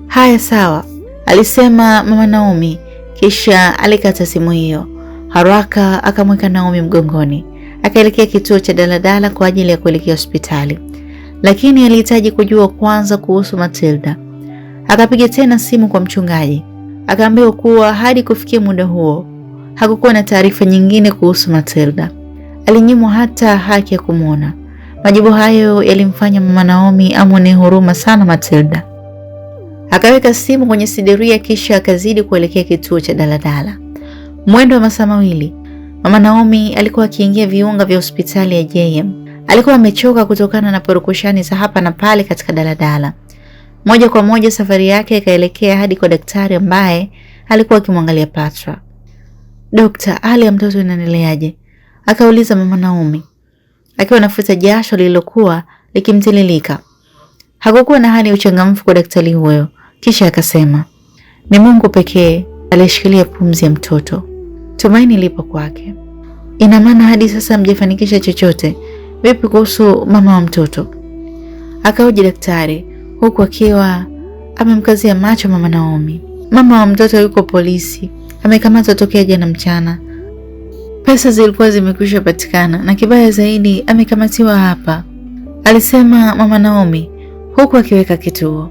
"Haya sawa," alisema mama Naomi, kisha alikata simu hiyo. Haraka akamweka Naomi mgongoni, akaelekea kituo cha daladala kwa ajili ya kuelekea hospitali. Lakini alihitaji kujua kwanza kuhusu Matilda. Akapiga tena simu kwa mchungaji, akaambiwa kuwa hadi kufikia muda huo hakukuwa na taarifa nyingine kuhusu Matilda. Alinyimwa hata haki ya kumwona. Majibu hayo yalimfanya mama Naomi amwone huruma sana Matilda. Akaweka simu kwenye sidiria kisha akazidi kuelekea kituo cha daladala. Mwendo wa masaa mawili, mama Naomi alikuwa akiingia viunga vya hospitali ya JM. Alikuwa amechoka kutokana na purukushani za hapa na pale katika daladala. Moja kwa moja safari yake ikaelekea hadi kwa daktari ambaye alikuwa akimwangalia Patra. "Dokta, hali ya mtoto inaendeleaje?" akauliza mama Naomi, akiwa anafuta jasho lililokuwa likimtililika. Hakukuwa na hali ya uchangamfu kwa daktari huyo, kisha akasema, "Ni Mungu pekee aliyeshikilia pumzi ya mtoto. Tumaini lipo kwake." "Ina maana hadi sasa hamjafanikisha chochote? Vipi kuhusu mama wa mtoto?" akahoji daktari, huku akiwa amemkazia macho mama Naomi. "Mama wa mtoto yuko polisi, amekamatwa tokea jana mchana. Pesa zilikuwa zimekwisha patikana na kibaya zaidi amekamatiwa hapa," alisema mama Naomi, huku akiweka kituo.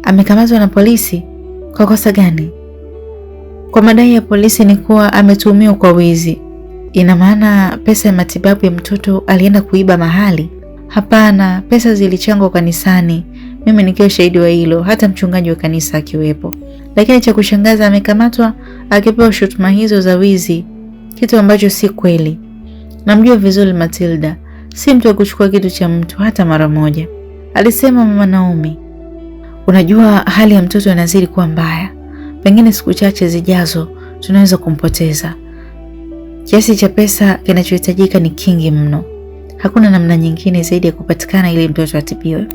"Amekamatwa na polisi? Kwa kosa gani?" "Kwa madai ya polisi ni kuwa ametuhumiwa kwa wizi." "Ina maana pesa ya matibabu ya mtoto alienda kuiba mahali?" "Hapana, pesa zilichangwa kanisani. Mimi nikiwa shahidi wa hilo, hata mchungaji wa kanisa akiwepo. Lakini cha kushangaza amekamatwa akipewa shutuma hizo za wizi, kitu ambacho si kweli. Namjua vizuri Matilda, si mtu wa kuchukua kitu cha mtu hata mara moja," alisema mama Naomi. "Unajua hali ya mtoto inazidi kuwa mbaya. Pengine siku chache zijazo tunaweza kumpoteza. Kiasi cha pesa kinachohitajika ni kingi mno. Hakuna namna nyingine zaidi ya kupatikana ili mtoto atibiwe.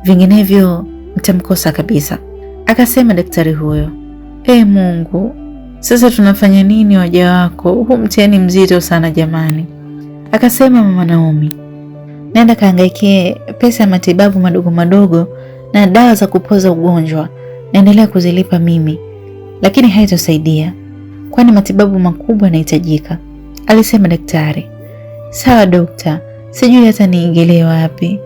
Vinginevyo mtamkosa kabisa," akasema daktari huyo. Mungu, sasa tunafanya nini waja wako? Huu mtihani mzito sana jamani," akasema mama Naomi. "Nenda kaangaikie pesa ya matibabu madogo madogo na dawa za kupoza ugonjwa. Naendelea kuzilipa mimi, lakini haitosaidia, kwani matibabu makubwa yanahitajika," alisema daktari. "Sawa dokta, sijui hata niingilie wapi."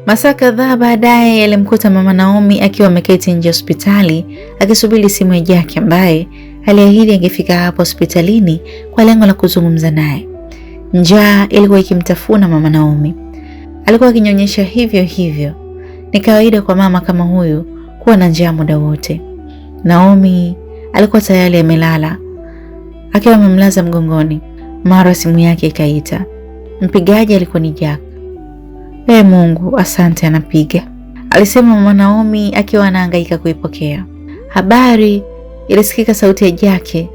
Masaa kadhaa baadaye yalimkuta mama Naomi akiwa ameketi nje hospitali akisubiri simu ya Jackie ambaye aliahidi angefika hapo hospitalini kwa lengo la kuzungumza naye. Njaa ilikuwa ikimtafuna mama Naomi. Alikuwa akinyonyesha hivyo hivyo. Ni kawaida kwa mama kama huyu kuwa na njaa muda wote. Naomi alikuwa tayari amelala akiwa amemlaza mgongoni. Mara simu yake ikaita. Mpigaji alikuwa ni Jack. Mungu, asante, anapiga," alisema mama Naomi akiwa anahangaika kuipokea. "Habari?" ilisikika sauti ya Jackie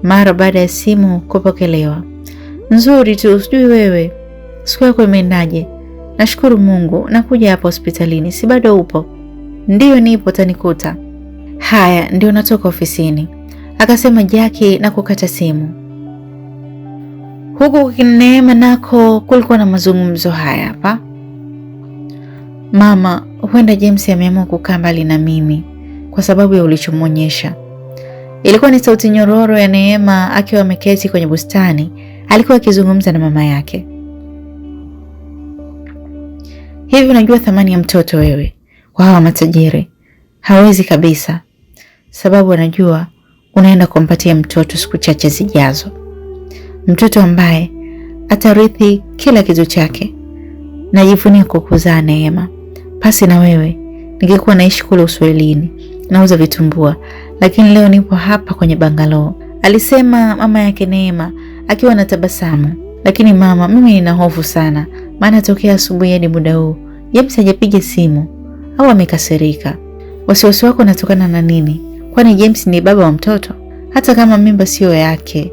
mara baada ya simu kupokelewa. "Nzuri tu, sijui wewe. Siku yako imeendaje?" "Nashukuru Mungu, nakuja hapa hospitalini. Si bado upo?" "Ndiyo nipo, tanikuta." Haya, ndio natoka ofisini, akasema Jackie na kukata simu. Huku kwa Neema nako kulikuwa na mazungumzo haya hapa. Mama, huenda James ameamua kukaa mbali na mimi kwa sababu ya ulichomwonyesha. Ilikuwa ni sauti nyororo ya Neema akiwa ameketi kwenye bustani, alikuwa akizungumza na mama yake. Hivi unajua thamani ya mtoto wewe? Kwa hawa matajiri hawezi kabisa, sababu anajua unaenda kumpatia mtoto siku chache zijazo, mtoto ambaye atarithi kila kitu chake. Najivunia kukuzaa Neema. Pasi na wewe ningekuwa naishi kule Uswahilini nauza vitumbua, lakini leo nipo hapa kwenye bangalo, alisema mama yake Neema akiwa na tabasamu. Lakini mama, mimi nina hofu sana, maana tokea asubuhi hadi muda huu James hajapiga simu au amekasirika. Wasiwasi wako unatokana na nini? Kwani James ni baba wa mtoto? Hata kama mimba sio yake,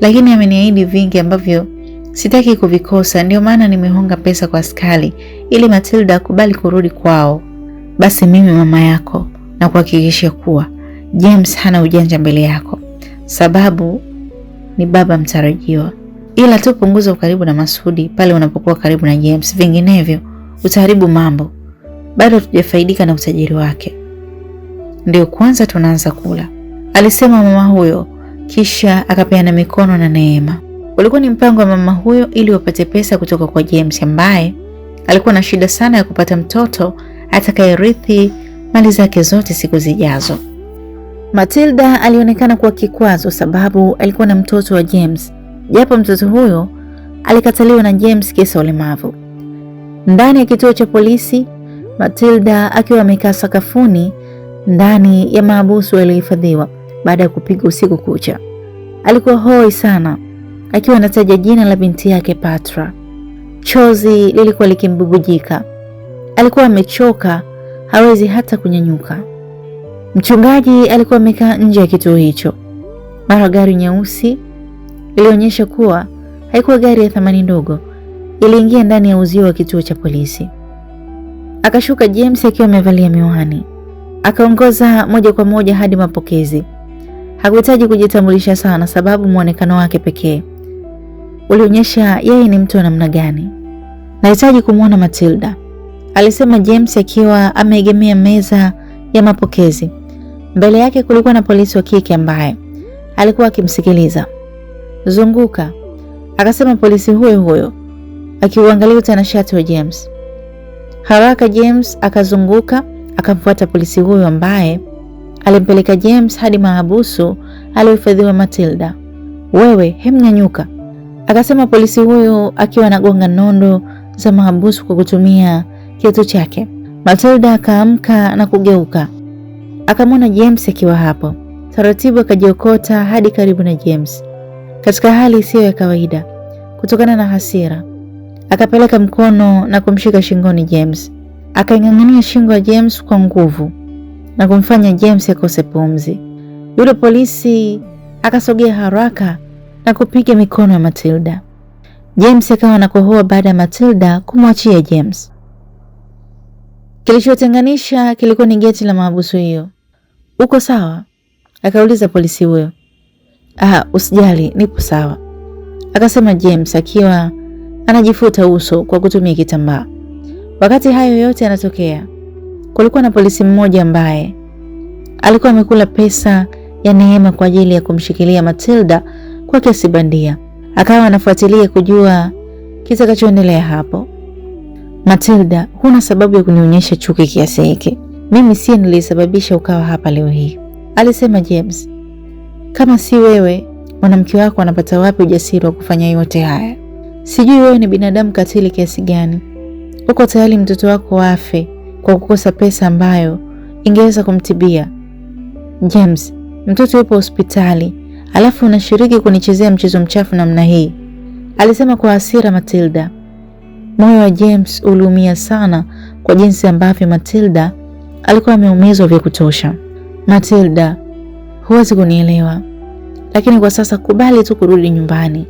lakini ameniahidi vingi ambavyo sitaki kuvikosa, ndio maana nimehonga pesa kwa askari ili Matilda akubali kurudi kwao. Basi mimi mama yako na kuhakikishia kuwa James hana ujanja mbele yako, sababu ni baba mtarajiwa. Ila tu punguza ukaribu na Masudi pale unapokuwa karibu na James, vinginevyo utaharibu mambo. Bado tujafaidika na utajiri wake, ndio kwanza tunaanza kula, alisema mama huyo, kisha akapeana mikono na Neema. Ulikuwa ni mpango wa mama huyo ili wapate pesa kutoka kwa James ambaye alikuwa na shida sana ya kupata mtoto atakayerithi mali zake zote siku zijazo. Matilda alionekana kuwa kikwazo sababu alikuwa na mtoto wa James, japo mtoto huyo alikataliwa na James kisa ulemavu. Ndani ya kituo cha polisi, Matilda akiwa amekaa sakafuni ndani ya mahabusu yaliyohifadhiwa baada ya kupiga usiku kucha. Alikuwa hoi sana, akiwa anataja jina la binti yake Patra. Chozi lilikuwa likimbubujika. Alikuwa amechoka, hawezi hata kunyanyuka. Mchungaji alikuwa amekaa nje ya kituo hicho. Mara gari nyeusi ilionyesha kuwa haikuwa gari ya thamani ndogo, iliingia ndani ya uzio wa kituo cha polisi. Akashuka James akiwa amevalia miwani. Akaongoza moja kwa moja hadi mapokezi. Hakuhitaji kujitambulisha sana sababu muonekano wake pekee ulionyesha yeye ni mtu wa namna gani. Nahitaji kumwona Matilda, alisema James akiwa ameegemea meza ya mapokezi. Mbele yake kulikuwa na polisi wa kike ambaye alikuwa akimsikiliza. Zunguka, akasema polisi huyo akiuangalia utanashati wa James. Haraka James akazunguka, akamfuata polisi huyo ambaye alimpeleka James hadi mahabusu aliyohifadhiwa Matilda. Wewe, hemnyanyuka, akasema polisi huyo akiwa anagonga nondo za mahabusu kwa kutumia kitu chake. Matilda akaamka na kugeuka. Akamwona James akiwa hapo. Taratibu akajiokota hadi karibu na James, katika hali isiyo ya kawaida kutokana na hasira. Akapeleka mkono na kumshika shingoni James. Akaing'ang'ania shingo ya James kwa nguvu na kumfanya James akose pumzi. Yule polisi akasogea haraka na kupiga mikono ya Matilda. James akawa anakohoa baada ya Matilda kumwachia James. Kilichotenganisha kilikuwa ni geti la mahabusu hiyo. Uko sawa? Akauliza polisi huyo. Usijali, nipo sawa, akasema James akiwa anajifuta uso kwa kutumia kitambaa. Wakati hayo yote yanatokea, kulikuwa na polisi mmoja ambaye alikuwa amekula pesa ya Neema kwa ajili ya kumshikilia Matilda kwa kesi bandia. Akawa anafuatilia kujua kitakachoendelea hapo. Matilda, huna sababu ya kunionyesha chuki kiasi hiki. Mimi si nilisababisha ukawa hapa leo hii, alisema James. Kama si wewe, mwanamke wako anapata wapi ujasiri wa kufanya yote haya? Sijui wewe ni binadamu katili kiasi gani. Uko tayari mtoto wako afe kwa kukosa pesa ambayo ingeweza kumtibia. James, mtoto yupo hospitali, alafu unashiriki kunichezea mchezo mchafu namna hii, alisema kwa hasira Matilda. Moyo wa James uliumia sana kwa jinsi ambavyo Matilda alikuwa ameumizwa vya kutosha. Matilda, huwezi kunielewa, lakini kwa sasa kubali tu kurudi nyumbani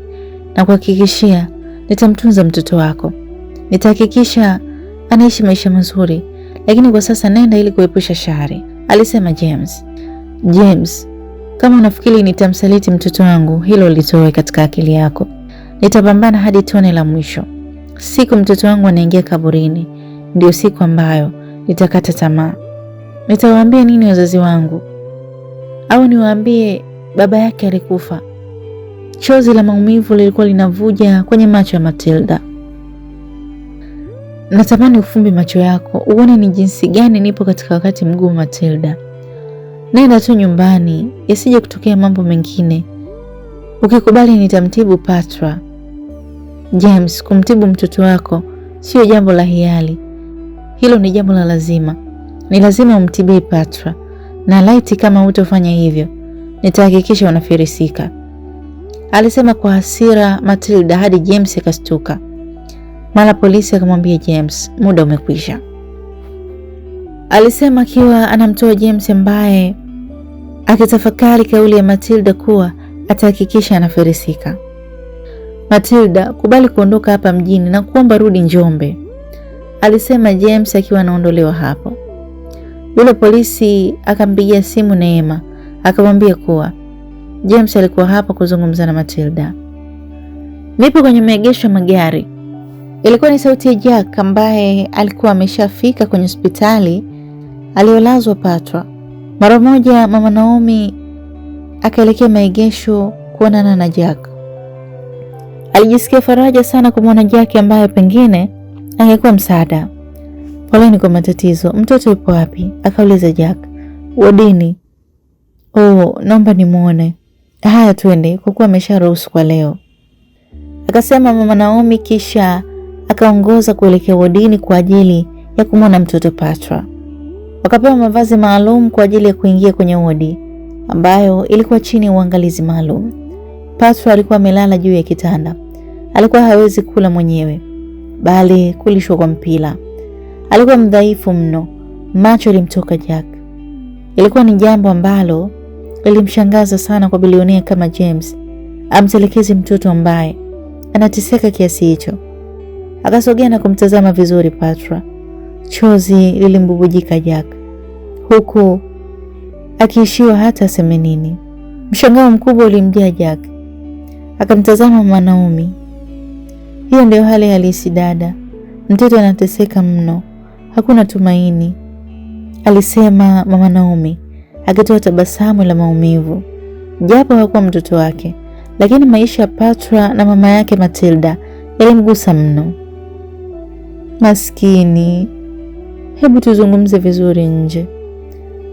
na kuhakikishia nitamtunza mtoto wako. Nitahakikisha anaishi maisha mazuri, lakini kwa sasa nenda ili kuepusha shari. alisema James. James, kama unafikiri nitamsaliti mtoto wangu, hilo litoe katika akili yako. Nitapambana hadi tone la mwisho. Siku mtoto wangu anaingia kaburini, ndio siku ambayo nitakata tamaa. Nitawaambia nini wazazi wangu? Au niwaambie baba yake alikufa? Chozi la maumivu lilikuwa linavuja kwenye macho ya Matilda. Natamani ufumbe macho yako uone ni jinsi gani nipo katika wakati mgumu Matilda. Nenda tu nyumbani, yasije kutokea mambo mengine. Ukikubali nitamtibu Patra. James, kumtibu mtoto wako sio jambo la hiari. Hilo ni jambo la lazima. Ni lazima umtibie Patra. Na laiti kama hutofanya hivyo, nitahakikisha unafirisika, alisema kwa hasira Matilda hadi James akastuka. Mara polisi akamwambia James, muda umekwisha. Alisema akiwa anamtoa James ambaye akitafakari kauli ya Matilda kuwa atahakikisha anafirisika. Matilda, kubali kuondoka hapa mjini na kuomba rudi Njombe, alisema James akiwa anaondolewa hapo. Yule polisi akampigia simu Neema, akamwambia kuwa James alikuwa hapa kuzungumza na Matilda. Nipo kwenye maegesho magari. Ilikuwa ni sauti ya Jack ambaye alikuwa ameshafika kwenye hospitali aliolazwa Patra. Mara moja mama Naomi akaelekea maegesho kuonana na Jack. Alijisikia faraja sana kumwona Jack ambaye pengine angekuwa msaada. Poleni kwa matatizo, mtoto yupo wapi? Akauliza Jack. Wodini. Oh, naomba nimuone. Haya tuende, kwa kuwa amesharuhusu kwa leo, akasema mama Naomi, kisha akaongoza kuelekea wodini kwa ajili ya kumwona mtoto Patra. Wakapewa mavazi maalum kwa ajili ya kuingia kwenye wodi ambayo ilikuwa chini ya uangalizi maalum. Patra alikuwa amelala juu ya kitanda. Alikuwa hawezi kula mwenyewe, bali kulishwa kwa mpira. Alikuwa mdhaifu mno, macho yalimtoka Jack. Ilikuwa ni jambo ambalo lilimshangaza sana kwa bilionea kama James amtelekeze mtoto ambaye anateseka kiasi hicho. Akasogea na kumtazama vizuri Patra. Chozi lilimbubujika Jack, huku akiishiwa hata aseme nini. Mshangao mkubwa ulimjia Jack. Akamtazama mama Naomi. Hiyo ndio hali halisi dada. Mtoto anateseka mno. Hakuna tumaini, alisema mama Naomi akitoa tabasamu la maumivu. Japo hakuwa mtoto wake, lakini maisha ya Patra na mama yake Matilda yalimgusa mno. Maskini, hebu tuzungumze vizuri nje,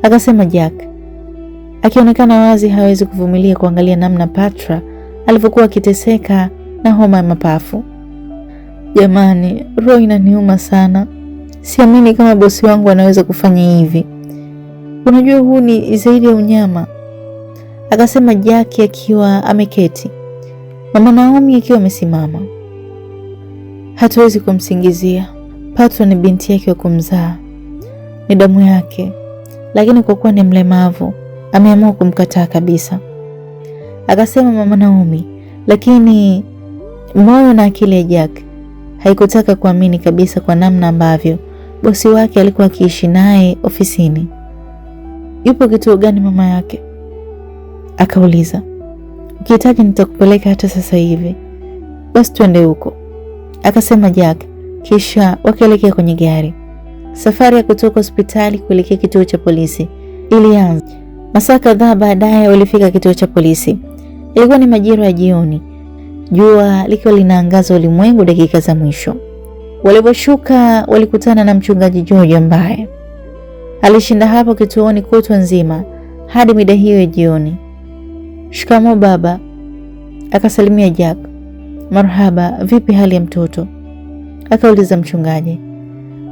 akasema Jack, akionekana wazi hawezi kuvumilia kuangalia namna Patra alivyokuwa akiteseka na homa ya mapafu. Jamani, roho inaniuma sana. Siamini kama bosi wangu anaweza kufanya hivi. Unajua huu ni zaidi ya unyama, akasema Jack akiwa ameketi, mama Naomi akiwa amesimama. Hatuwezi kumsingizia. Patra ni binti yake wa kumzaa, ni damu yake, lakini kwa kuwa ni mlemavu ameamua kumkataa kabisa, akasema mama Naomi. Lakini moyo na akili ya Jack haikutaka kuamini kabisa kwa namna ambavyo bosi wake alikuwa akiishi naye ofisini. Yupo kituo gani mama yake? Akauliza. Ukihitaji nitakupeleka hata sasa hivi. Basi twende huko, akasema Jack, kisha wakaelekea kwenye gari. Safari ya kutoka hospitali kuelekea kituo cha polisi ilianza. Masaa kadhaa baadaye walifika kituo cha polisi. Ilikuwa ni majira ya jioni, jua likiwa linaangaza ulimwengu dakika za mwisho. Waliposhuka walikutana na mchungaji George ambaye alishinda hapo kituoni kutwa nzima hadi mida hiyo ya jioni. Shikamoo baba, akasalimia Jack. Marhaba, vipi hali ya mtoto? Akauliza mchungaji.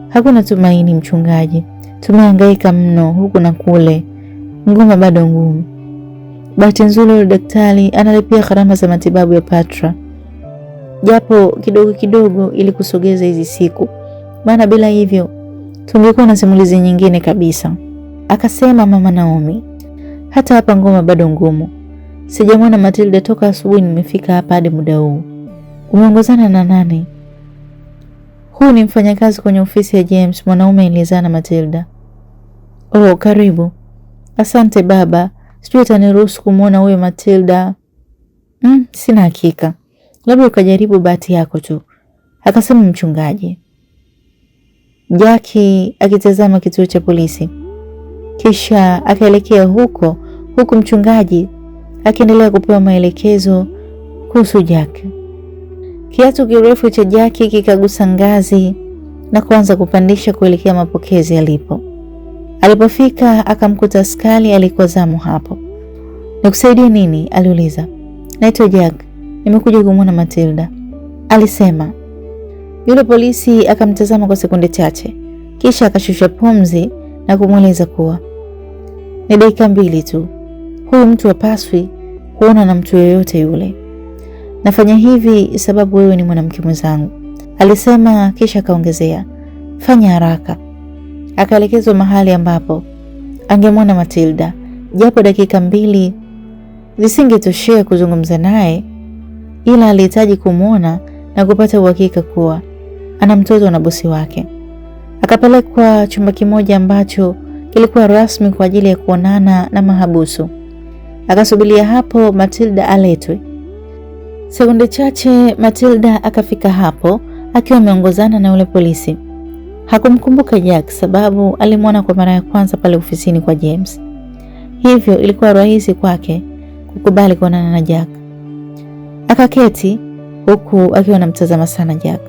Hakuna tumaini mchungaji, tumehangaika mno huku na kule, ngoma bado ngumu. Bahati nzuri yule daktari analipia gharama za matibabu ya Patra, japo kidogo kidogo, ili kusogeza hizi siku, maana bila hivyo tungekuwa na simulizi nyingine kabisa, akasema mama Naomi. Hata hapa ngoma bado ngumu. Sijamwona Matilda toka asubuhi nimefika hapa hadi muda huu. Umeongozana na nani? Huyu ni mfanyakazi kwenye ofisi ya James, mwanaume aliyezaa na Matilda. Oh, karibu. Asante baba. Sijui ataniruhusu kumwona huyo Matilda. Sina hakika. Labda ukajaribu bahati yako tu, akasema mchungaji. Jackie akitazama kituo cha polisi. Kisha akaelekea huku mchungaji akiendelea kupewa maelekezo kuhusu Jackie. Kiatu kirefu cha Jackie kikagusa ngazi na kuanza kupandisha kuelekea mapokezi alipo. Alipofika akamkuta askari alikuwa zamu hapo. "Nikusaidie nini?" aliuliza. "Naitwa Jack. Nimekuja kumwona Matilda," alisema. Yule polisi akamtazama kwa sekunde chache, kisha akashusha pumzi na kumweleza kuwa ni dakika 2 tu. Huyu mtu hapaswi kuona na mtu yoyote yule. "Nafanya hivi sababu wewe ni mwanamke mwenzangu," alisema, kisha akaongezea, "Fanya haraka." Akaelekezwa mahali ambapo angemwona Matilda, japo dakika 2 zisingetoshea kuzungumza naye, ila alihitaji kumwona na kupata uhakika kuwa ana mtoto na bosi wake. Akapelekwa chumba kimoja ambacho kilikuwa rasmi kwa ajili ya kuonana na mahabusu. Akasubiria hapo Matilda aletwe. Sekunde chache Matilda akafika hapo akiwa ameongozana na yule polisi. Hakumkumbuka Jack sababu alimwona kwa mara ya kwanza pale ofisini kwa James. Hivyo ilikuwa rahisi kwake kukubali kuonana na Jack. Akaketi huku akiwa anamtazama sana Jack.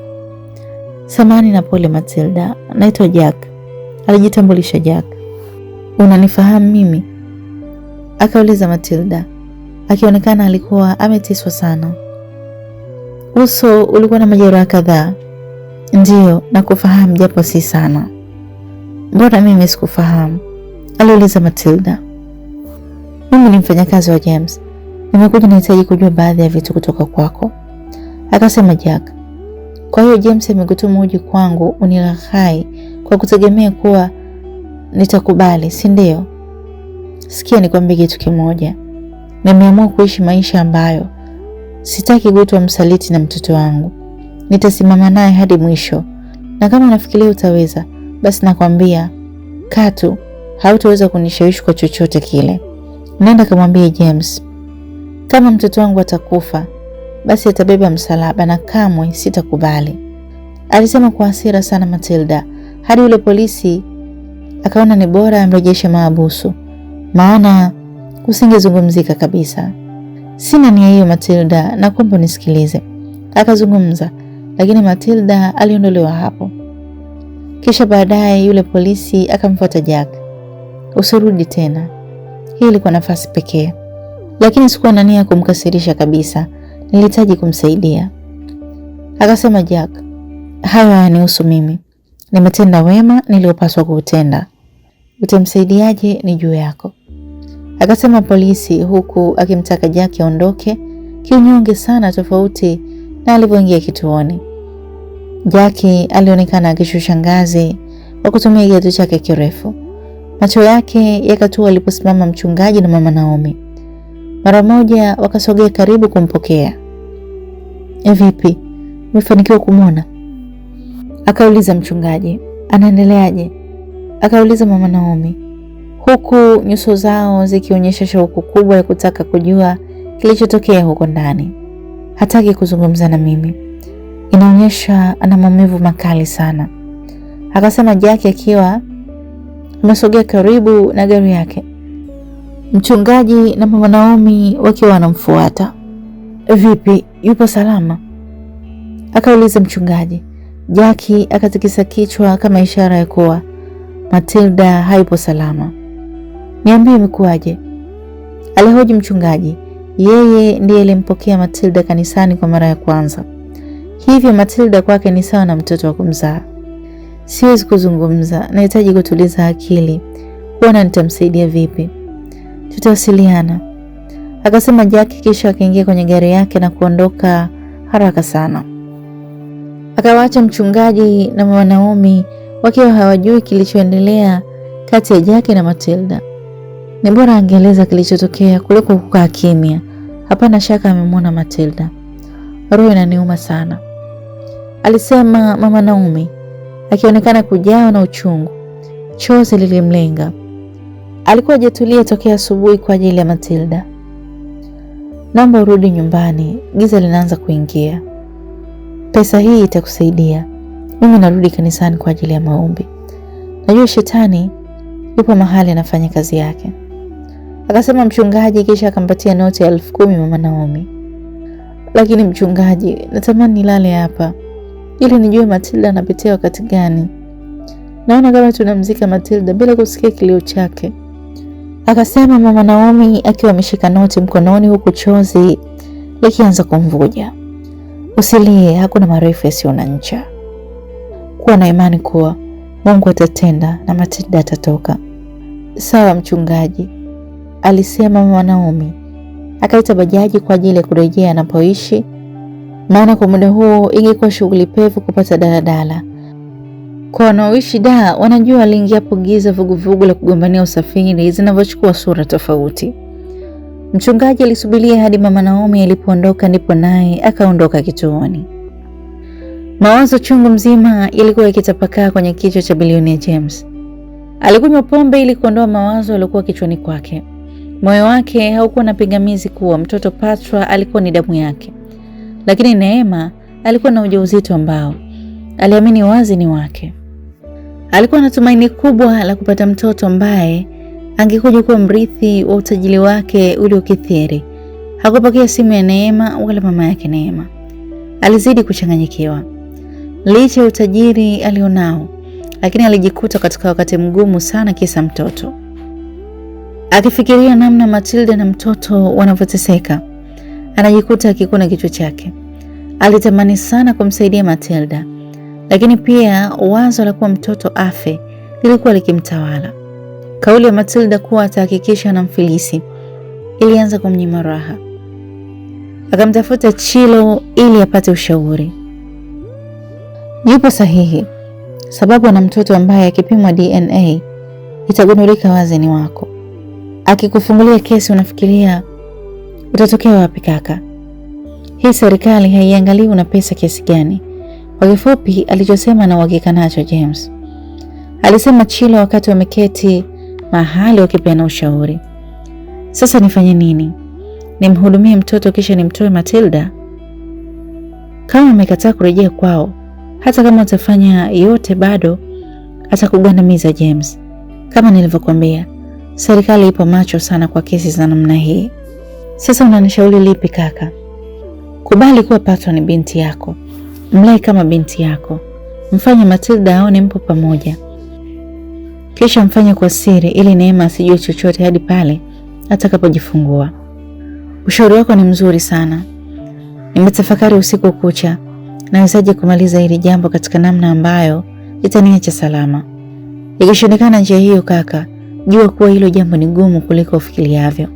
"Samahani na pole Matilda, naitwa Jack," alijitambulisha Jack. "Unanifahamu mimi?" akauliza Matilda, akionekana alikuwa ametiswa sana. Uso ulikuwa na majeraha kadhaa. "Ndiyo, nakufahamu japo si sana." "Mbona mimi sikufahamu?" aliuliza Matilda. "Mimi ni mfanyakazi wa James. Nimekuja nahitaji kujua baadhi ya vitu kutoka kwako," akasema Jack. "Kwa hiyo James amekutuma uje kwangu unilaghai kwa kutegemea kuwa nitakubali, si ndio? Sikia nikwambie kitu kimoja. Nimeamua kuishi maisha ambayo sitaki kuitwa msaliti na mtoto wangu. Nitasimama naye hadi mwisho. Na kama unafikiria utaweza, basi nakwambia katu hautaweza kunishawishi kwa chochote kile. Nenda kamwambie James kama mtoto wangu atakufa, basi atabeba msalaba na kamwe sitakubali," alisema kwa hasira sana Matilda, hadi yule polisi akaona ni bora amrejeshe mahabusu, maana kusingezungumzika kabisa. "Sina nia hiyo Matilda, na kuomba nisikilize," akazungumza, lakini Matilda aliondolewa hapo. Kisha baadaye yule polisi akamfuata Jack. "Usirudi tena. Hii ilikuwa nafasi pekee." Lakini sikuwa na nia kumkasirisha kabisa. Nilihitaji kumsaidia. Akasema Jack, "Hayo hayanihusu mimi. Nimetenda wema niliopaswa kuutenda. Utamsaidiaje ni juu yako," akasema polisi, huku akimtaka Jack aondoke kiunyonge sana, tofauti na alivyoingia kituoni. Jack alionekana akishusha ngazi kwa kutumia kiatu chake kirefu. Macho yake yakatua aliposimama mchungaji na mama Naomi. Mara moja wakasogea karibu kumpokea. "Vipi? Umefanikiwa kumwona?" akauliza mchungaji. "Anaendeleaje?" akauliza mama Naomi, huku nyuso zao zikionyesha shauku kubwa ya kutaka kujua kilichotokea huko ndani. "Hataki kuzungumza na mimi. Inaonyesha ana maumivu makali sana," akasema Jack akiwa amesogea karibu na gari yake. Mchungaji na mama Naomi wakiwa wanamfuata. "Vipi, yupo salama?" akauliza mchungaji. Jack akatikisa kichwa kama ishara ya kuwa Matilda haipo salama. "Niambie imekuwaje?" alihoji mchungaji. Yeye ndiye alimpokea Matilda kanisani kwa mara ya kwanza. Hivyo Matilda kwake ni sawa na mtoto wa kumzaa. "Siwezi kuzungumza, nahitaji kutuliza akili. Bwana nitamsaidia vipi? Tutawasiliana," akasema Jack, kisha akaingia kwenye gari yake na kuondoka haraka sana. Akawaacha mchungaji na mama Naomi wakiwa hawajui kilichoendelea kati ya Jack na Matilda. Ni bora angeeleza kilichotokea kuliko kukaa kimya. Hapana shaka amemwona Matilda. "Roho inaniuma sana," alisema mama Naomi, akionekana kujawa na uchungu. Chozi lilimlenga. Alikuwa hajatulia tokea asubuhi kwa ajili ya Matilda. Naomba urudi nyumbani, giza linaanza kuingia. Pesa hii itakusaidia. Mimi narudi kanisani kwa ajili ya maombi. Najua shetani yupo mahali anafanya kazi yake. Akasema mchungaji, kisha akampatia noti ya 10,000 mama Naomi. Lakini mchungaji, natamani nilale hapa ili nijue Matilda anapitia wakati gani. Naona kama tunamzika Matilda bila kusikia kilio chake. Akasema mama Naomi akiwa ameshika noti mkononi huku chozi likianza kumvuja. Usilie, hakuna marefu yasiyo na ncha. Kuwa na imani kuwa Mungu atatenda na Matilda atatoka. Sawa mchungaji, alisema mama Naomi. Akaita bajaji kwa ajili ya kurejea anapoishi, maana kwa muda huo ingekuwa shughuli pevu kupata daladala. Kwa wanaoishi Dar wanajua aliingia hapo giza vuguvugu la kugombania usafiri zinavyochukua sura tofauti. Mchungaji alisubiria hadi mama Naomi alipoondoka, ndipo naye akaondoka kituoni. Mawazo chungu mzima yalikuwa yakitapakaa kwenye kichwa cha bilionea James. Alikunywa pombe ili kuondoa mawazo yaliokuwa kichwani kwake. Moyo wake haukuwa na pingamizi kuwa mtoto Patra alikuwa ni damu yake. Lakini Neema alikuwa na ujauzito ambao aliamini wazi ni wake. Alikuwa na tumaini kubwa la kupata mtoto ambaye angekuja kuwa mrithi wa utajiri wake uliokithiri. Hakupokea simu ya Neema wala mama yake Neema. Alizidi kuchanganyikiwa. Licha ya utajiri alionao, lakini alijikuta katika wakati mgumu sana kisa mtoto. Akifikiria namna Matilda na mtoto wanavyoteseka, anajikuta akikuna kichwa chake. Alitamani sana kumsaidia Matilda, lakini pia wazo la kuwa mtoto afe lilikuwa likimtawala. Kauli ya Matilda kuwa atahakikisha anamfilisi ilianza kumnyima raha. Akamtafuta Chilo ili apate ushauri. Yupo sahihi, sababu ana mtoto ambaye akipimwa DNA itagundulika wazi ni wako. Akikufungulia kesi unafikiria utatokea wapi kaka? Hii serikali haiangalii una pesa kiasi gani. Kwa kifupi alichosema na uhakika nacho James. Alisema Chilo wakati wameketi mahali wakipeana ushauri. Sasa nifanye nini? Nimhudumie mtoto kisha nimtoe Matilda? Kama amekataa kurejea kwao, hata kama utafanya yote bado atakugandamiza James. Kama nilivyokuambia, serikali ipo macho sana kwa kesi za namna hii. Sasa unanishauri lipi kaka? Kubali kuwa Patra ni binti yako. Mlai kama binti yako. Mfanye Matilda aone mpo pamoja. Kisha mfanye kwa siri ili Neema asijue chochote hadi pale atakapojifungua. Ushauri wako ni mzuri sana. Nimetafakari usiku kucha. Nawezaje kumaliza hili jambo katika namna ambayo itaniacha salama. Ikishindikana njia hiyo kaka, jua kuwa hilo jambo ni gumu kuliko ufikiriavyo.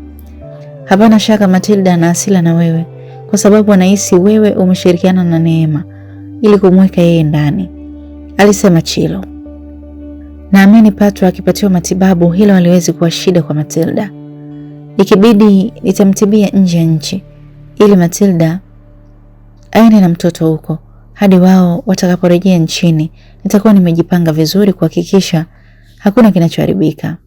Hapana shaka Matilda ana hasira na wewe kwa sababu anahisi wewe umeshirikiana na Neema ili kumweka yeye ndani, alisema Chilo. Naamini Patra akipatiwa matibabu hilo haliwezi kuwa shida kwa Matilda. Ikibidi nitamtibia nje ya nchi ili Matilda aende na mtoto huko hadi wao watakaporejea nchini. Nitakuwa nimejipanga vizuri kuhakikisha hakuna kinachoharibika.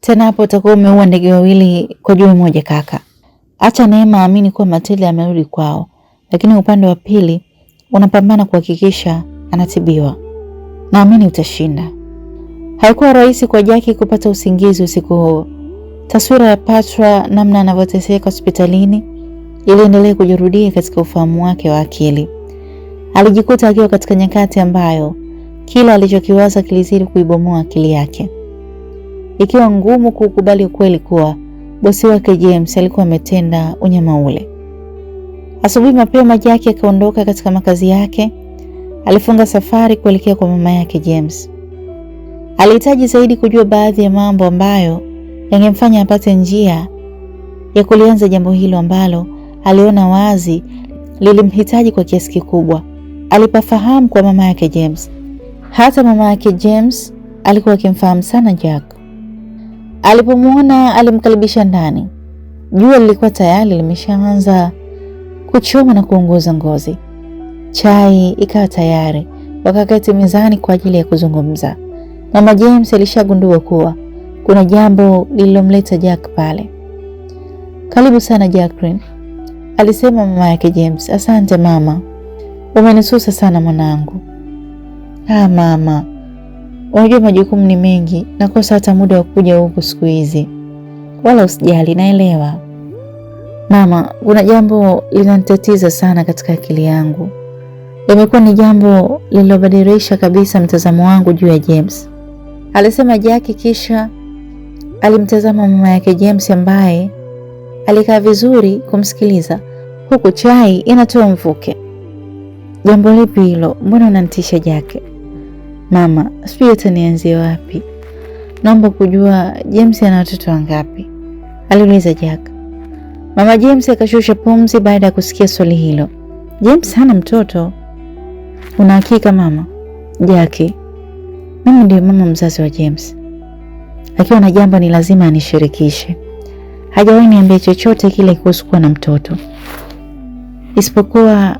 Tena hapo utakuwa umeua ndege wawili kwa jiwe moja kaka. Acha Neema aamini kuwa Matilda amerudi kwao, lakini upande wa pili unapambana kuhakikisha anatibiwa. Naamini utashinda. Haikuwa rahisi kwa Jackie kupata usingizi usiku huo. Taswira ya Patra namna anavyoteseka hospitalini iliendelea kujirudia katika ufahamu wake wa akili. Alijikuta akiwa katika nyakati ambayo kila alichokiwaza kilizidi kuibomoa akili yake. Ikiwa ngumu kukubali ukweli kuwa bosi wake James alikuwa ametenda unyama ule. Asubuhi mapema Jackie akaondoka katika makazi yake. Alifunga safari kuelekea kwa mama yake James. Alihitaji zaidi kujua baadhi ya mambo ambayo yangemfanya apate njia ya kulianza jambo hilo ambalo aliona wazi lilimhitaji kwa kiasi kikubwa. Alipafahamu kwa mama yake James. Hata mama yake James alikuwa akimfahamu sana Jack. Alipomuona alimkaribisha ndani. Jua lilikuwa tayari limeshaanza kuchoma na kuunguza ngozi. Chai ikawa tayari, wakaketi mezani kwa ajili ya kuzungumza. Mama James alishagundua kuwa kuna jambo lililomleta Jack pale. Karibu sana Jacqueline, alisema mama yake James. Asante mama, umenisusa sana mwanangu. Mama, unajua majukumu ni mengi, nakosa hata muda wa kuja huku siku hizi. Wala usijali, naelewa. Mama, kuna jambo linanitatiza sana katika akili yangu. Limekuwa ni jambo lililobadilisha kabisa mtazamo wangu juu ya James, alisema Jackie, kisha alimtazama mama yake James ambaye alikaa vizuri kumsikiliza huku chai inatoa mvuke. Jambo lipi hilo? Mbona unanitisha Jackie? Mama, sijui hata nianzie wapi. Naomba kujua James ana watoto wangapi? aliuliza Jack. Mama James akashusha pumzi baada ya kusikia swali hilo. James hana mtoto? Una hakika mama? Jackie, mimi ndiye mama mzazi wa James. Akiwa na jambo ni lazima anishirikishe. Hajawahi niambia chochote kile kuhusu kuwa na mtoto. Isipokuwa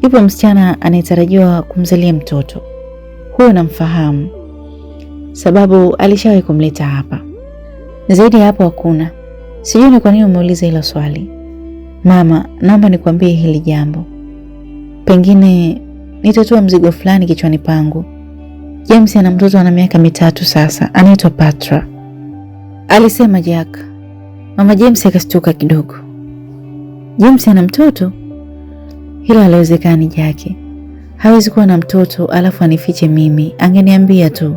yupo msichana anayetarajiwa kumzalia mtoto. Huyo namfahamu, sababu alishawahi kumleta hapa. Zaidi ya hapo hakuna. Sijui ni kwa nini umeuliza hilo swali. Mama, naomba nikwambie hili jambo. Pengine nitatoa mzigo fulani kichwani pangu. James ana mtoto ana miaka 3 sasa, anaitwa Patra, alisema Jack. Mama James akastuka kidogo. James ana mtoto? Hilo haliwezekani Jackie. Hawezi kuwa na mtoto alafu anifiche mimi, angeniambia tu,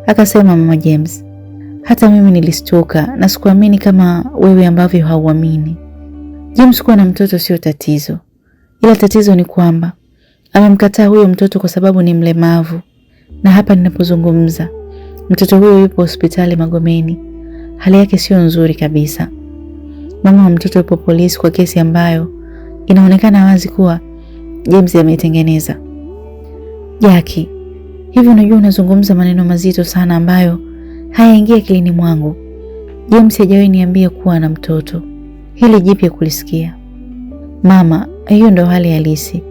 akasema mama James. Hata mimi nilistuka na sikuamini kama wewe ambavyo hauamini. James kuwa na mtoto sio tatizo, ila tatizo ni kwamba amemkataa huyo mtoto kwa sababu ni mlemavu. Na hapa ninapozungumza, mtoto huyo yupo hospitali Magomeni. Hali yake sio nzuri kabisa. Mama wa mtoto yupo polisi kwa kesi ambayo inaonekana wazi kuwa James ameitengeneza. Jackie, hivi unajua unazungumza maneno mazito sana ambayo hayaingia akilini mwangu. James hajawahi niambia kuwa na mtoto. Hili jipya kulisikia. Mama, hiyo ndo hali halisi.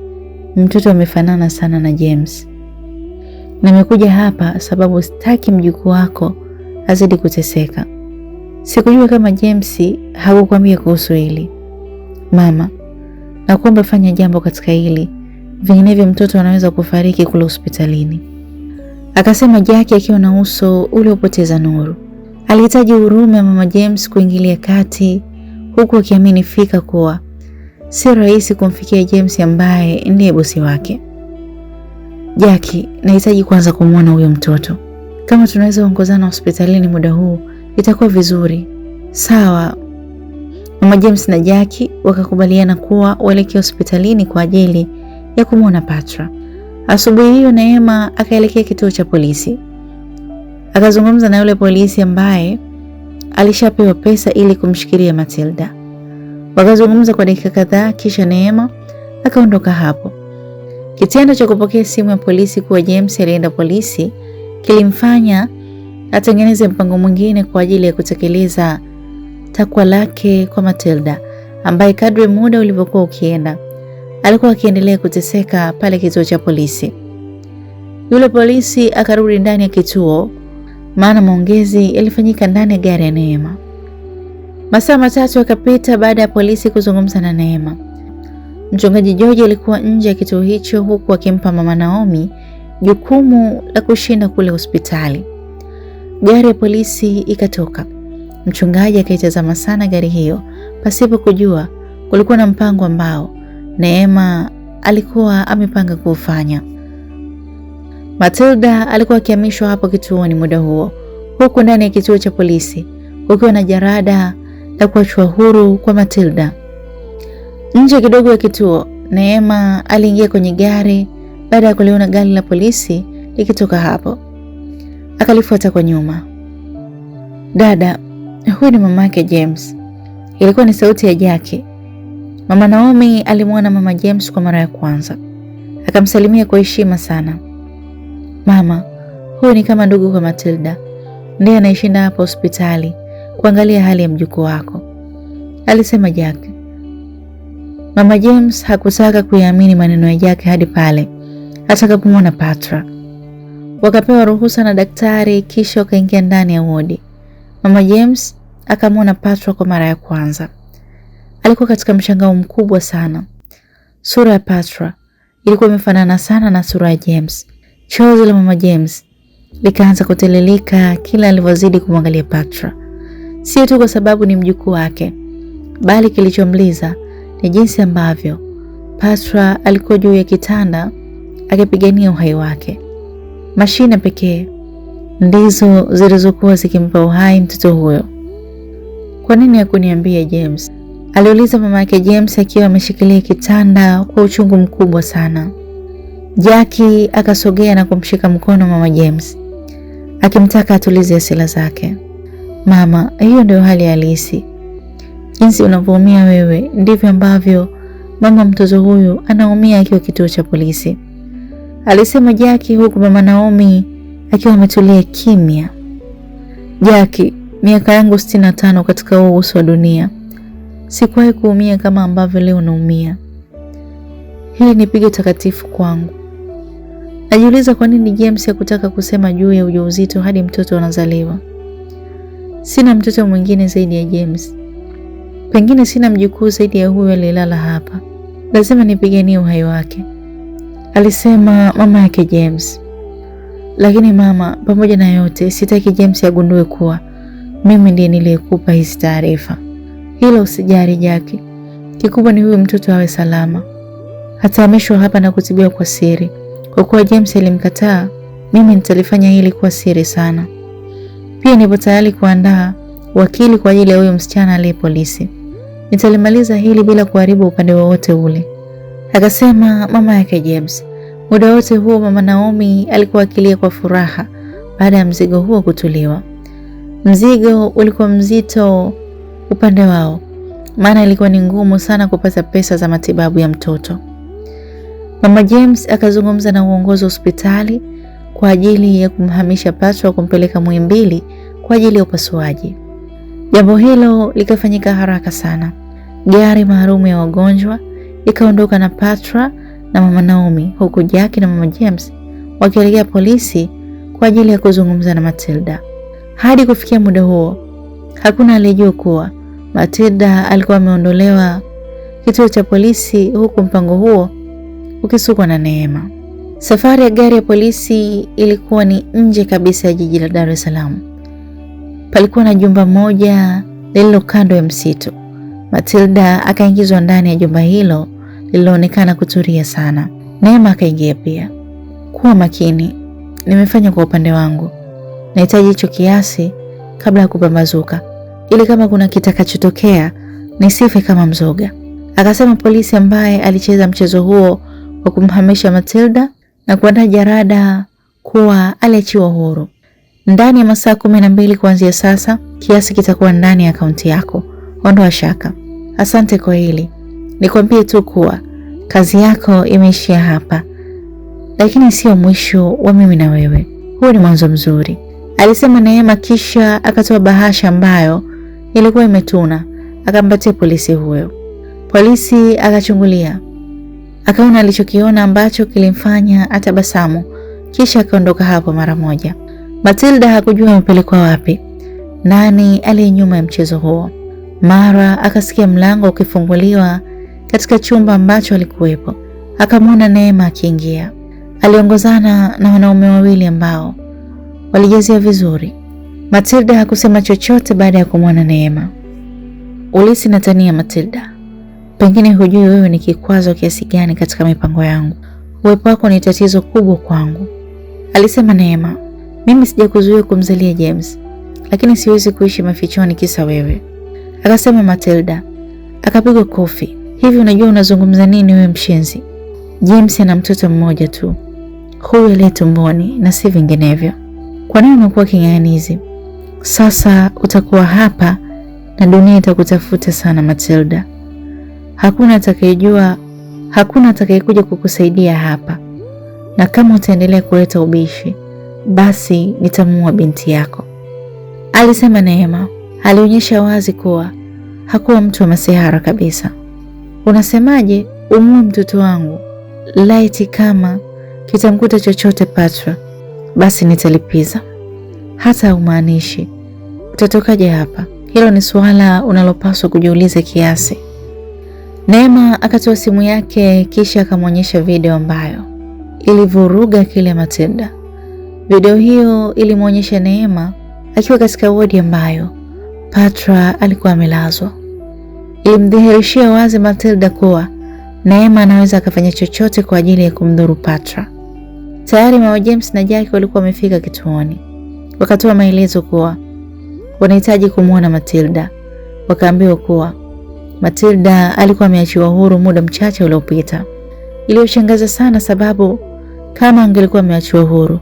Mtoto amefanana sana na James. Nimekuja hapa sababu sitaki mjukuu wako azidi kuteseka. Sikujua kama James hakukwambia kuhusu hili. Mama, nakuomba fanya jambo katika hili, vinginevyo mtoto anaweza kufariki kule hospitalini, akasema Jackie akiwa na uso uliopoteza nuru. Alihitaji huruma ya mama James kuingilia kati, huku akiamini fika kuwa si rahisi kumfikia James ambaye ndiye bosi wake. Jackie, nahitaji kwanza kumwona huyo mtoto. Kama tunaweza ongozana hospitalini muda huu, itakuwa vizuri. Sawa. Mama James na Jackie wakakubaliana kuwa waelekea hospitalini kwa ajili ya kumwona Patra. Asubuhi hiyo Neema akaelekea kituo cha polisi. Akazungumza na yule polisi ambaye alishapewa pesa ili kumshikilia Matilda. Wakazungumza kwa dakika kadhaa kisha Neema akaondoka hapo. Kitendo cha kupokea simu ya polisi kuwa James alienda polisi kilimfanya atengeneze mpango mwingine kwa ajili ya kutekeleza takwa lake kwa Matilda, ambaye kadri muda ulivyokuwa ukienda alikuwa akiendelea kuteseka pale kituo cha polisi. Yule polisi akarudi ndani ya kituo, maana maongezi yalifanyika ndani ya gari ya Neema. Masaa 3 yakapita baada ya polisi kuzungumza na Neema. Mchungaji George alikuwa nje ya kituo hicho huku akimpa mama Naomi jukumu la kushinda kule hospitali. Gari ya polisi ikatoka. Mchungaji akaitazama sana gari hiyo pasipo kujua kulikuwa na mpango ambao Neema alikuwa amepanga kuufanya. Matilda alikuwa akihamishwa hapo kituoni muda huo, huku ndani ya kituo cha polisi kukiwa na jarada la kuachwa huru kwa Matilda. Nje kidogo ya kituo, Neema aliingia kwenye gari baada ya kuliona gari la polisi likitoka hapo. Akalifuata kwa nyuma. Dada, huyu ni mamake James. Ilikuwa ni sauti ya Jackie. Mama Naomi alimwona mama James kwa mara ya kwanza. Akamsalimia kwa heshima sana. Mama, huyu ni kama ndugu kwa Matilda. Ndiye anaishinda hapa hospitali kuangalia hali ya mjukuu wako, alisema Jackie. Mama James hakutaka kuyaamini maneno ya Jackie hadi pale atakapomwona Patra. Wakapewa ruhusa na daktari, kisha wakaingia ndani ya wodi. Mama James akamwona Patra kwa mara ya kwanza. Alikuwa katika mshangao mkubwa sana. Sura ya Patra ilikuwa imefanana sana na sura ya James. Chozi la Mama James likaanza kuteleleka kila alivyozidi kumwangalia Patra. Sio tu kwa sababu ni mjukuu wake, bali kilichomliza ni jinsi ambavyo Patra alikuwa juu ya kitanda akipigania uhai wake. Mashine pekee ndizo zilizokuwa zikimpa uhai mtoto huyo. Kwa nini hakuniambia James? Aliuliza mama yake James akiwa ameshikilia kitanda kwa uchungu mkubwa sana. Jackie akasogea na kumshika mkono mama James, akimtaka atulize hasira zake. Mama, hiyo ndio hali halisi. Jinsi unavyoumia wewe ndivyo ambavyo mama mtoto huyu anaumia akiwa kituo cha polisi, alisema Jackie, huku mama Naomi akiwa ametulia kimya. Jackie, miaka yangu 65 katika huu uso wa dunia, sikuwahi kuumia kama ambavyo leo naumia. Hili ni pigo takatifu kwangu. Najiuliza kwa nini James hakutaka kusema juu ya ujauzito hadi mtoto anazaliwa. Sina mtoto mwingine zaidi ya James. Pengine sina mjukuu zaidi ya huyo aliyelala hapa. Lazima nipiganie uhai wake, alisema mama yake James. Lakini mama, pamoja na yote, sitaki James agundue kuwa mimi ndiye niliyekupa hizi taarifa. Hilo usijali Jackie. Kikubwa ni huyu mtoto awe salama. Atahamishwa hapa na kutibiwa kwa siri. Kwa kuwa James alimkataa, mimi nitalifanya hili kwa siri sana. Pia nipo tayari kuandaa wakili kwa ajili ya huyo msichana aliye polisi. Nitalimaliza hili bila kuharibu upande wowote ule, akasema mama yake James. Muda wote huo mama Naomi alikuwa akilia kwa furaha baada ya mzigo huo kutuliwa. Mzigo ulikuwa mzito upande wao, maana ilikuwa ni ngumu sana kupata pesa za matibabu ya mtoto. Mama James akazungumza na uongozi wa hospitali kwa ajili ya kumhamisha Patra kumpeleka Muhimbili kwa ajili ya upasuaji. Jambo hilo likafanyika haraka sana. Gari maalum ya wagonjwa ikaondoka na Patra na mama Naomi, huku Jackie na mama James wakielekea polisi kwa ajili ya kuzungumza na Matilda. Hadi kufikia muda huo, hakuna aliyejua kuwa Matilda alikuwa ameondolewa kituo cha polisi, huku mpango huo ukisukwa na Neema. Safari ya gari ya polisi ilikuwa ni nje kabisa ya jiji la Dar es Salaam. Palikuwa na jumba moja lililo kando ya msitu. Matilda akaingizwa ndani ya jumba hilo lililoonekana kutulia sana. Neema akaingia pia. Kuwa makini, nimefanya kwa upande wangu. Nahitaji hicho kiasi kabla ya kupambazuka, ili kama kuna kitakachotokea nisife kama mzoga, akasema polisi ambaye alicheza mchezo huo wa kumhamisha Matilda na kuandaa jarada kuwa aliachiwa huru. Ndani ya masaa 12 kuanzia sasa, kiasi kitakuwa ndani ya akaunti yako. Ondoa shaka. Asante kwa hili. Nikwambie tu kuwa kazi yako imeishia hapa, lakini sio mwisho wa mimi na wewe. Huu ni mwanzo mzuri, alisema Neema, kisha akatoa bahasha ambayo ilikuwa imetuna, akampatia polisi huyo. Polisi akachungulia, akaona alichokiona ambacho kilimfanya atabasamu, kisha akaondoka hapo mara moja. Matilda hakujua amepelekwa wapi, nani aliye nyuma ya mchezo huo. Mara akasikia mlango ukifunguliwa katika chumba ambacho alikuwepo. Akamwona Neema akiingia. Aliongozana na wanaume wawili ambao walijazia vizuri. Matilda hakusema chochote baada ya kumwona Neema. Ulisi natania Matilda, pengine hujui wewe ni kikwazo kiasi gani katika mipango yangu. Uwepo wako ni tatizo kubwa kwangu, alisema Neema. Mimi sijakuzuia kumzalia James, lakini siwezi kuishi mafichoni kisa wewe, akasema Matilda. Akapigwa kofi. Hivi unajua unazungumza nini wewe mshenzi? James ana mtoto mmoja tu, huyu aliye tumboni, na si vinginevyo. Kwa nini unakuwa king'ang'anizi? Sasa utakuwa hapa na dunia itakutafuta sana Matilda. Hakuna atakayejua, hakuna atakayekuja kukusaidia hapa. Na kama utaendelea kuleta ubishi, basi nitamuua binti yako, alisema Neema. Alionyesha wazi kuwa hakuwa mtu wa masihara kabisa. Unasemaje umuue mtoto wangu? Laiti kama kitamkuta chochote Patra, basi nitalipiza. Hata umaanishi utatokaje hapa? Hilo ni suala unalopaswa kujiuliza kiasi. Neema akatoa simu yake kisha akamwonyesha video ambayo ilivuruga kile Matilda. Video hiyo ilimwonyesha Neema akiwa katika wodi ambayo Patra alikuwa amelazwa. Ilimdhihirishia wazi Matilda kuwa Neema anaweza akafanya chochote kwa ajili ya kumdhuru Patra. Tayari mama James na Jackie walikuwa wamefika kituoni. Wakatoa maelezo kuwa wanahitaji kumuona Matilda. Wakaambiwa kuwa Matilda alikuwa ameachiwa huru muda mchache uliopita. Iliyoshangaza sana sababu kama angelikuwa ameachiwa huru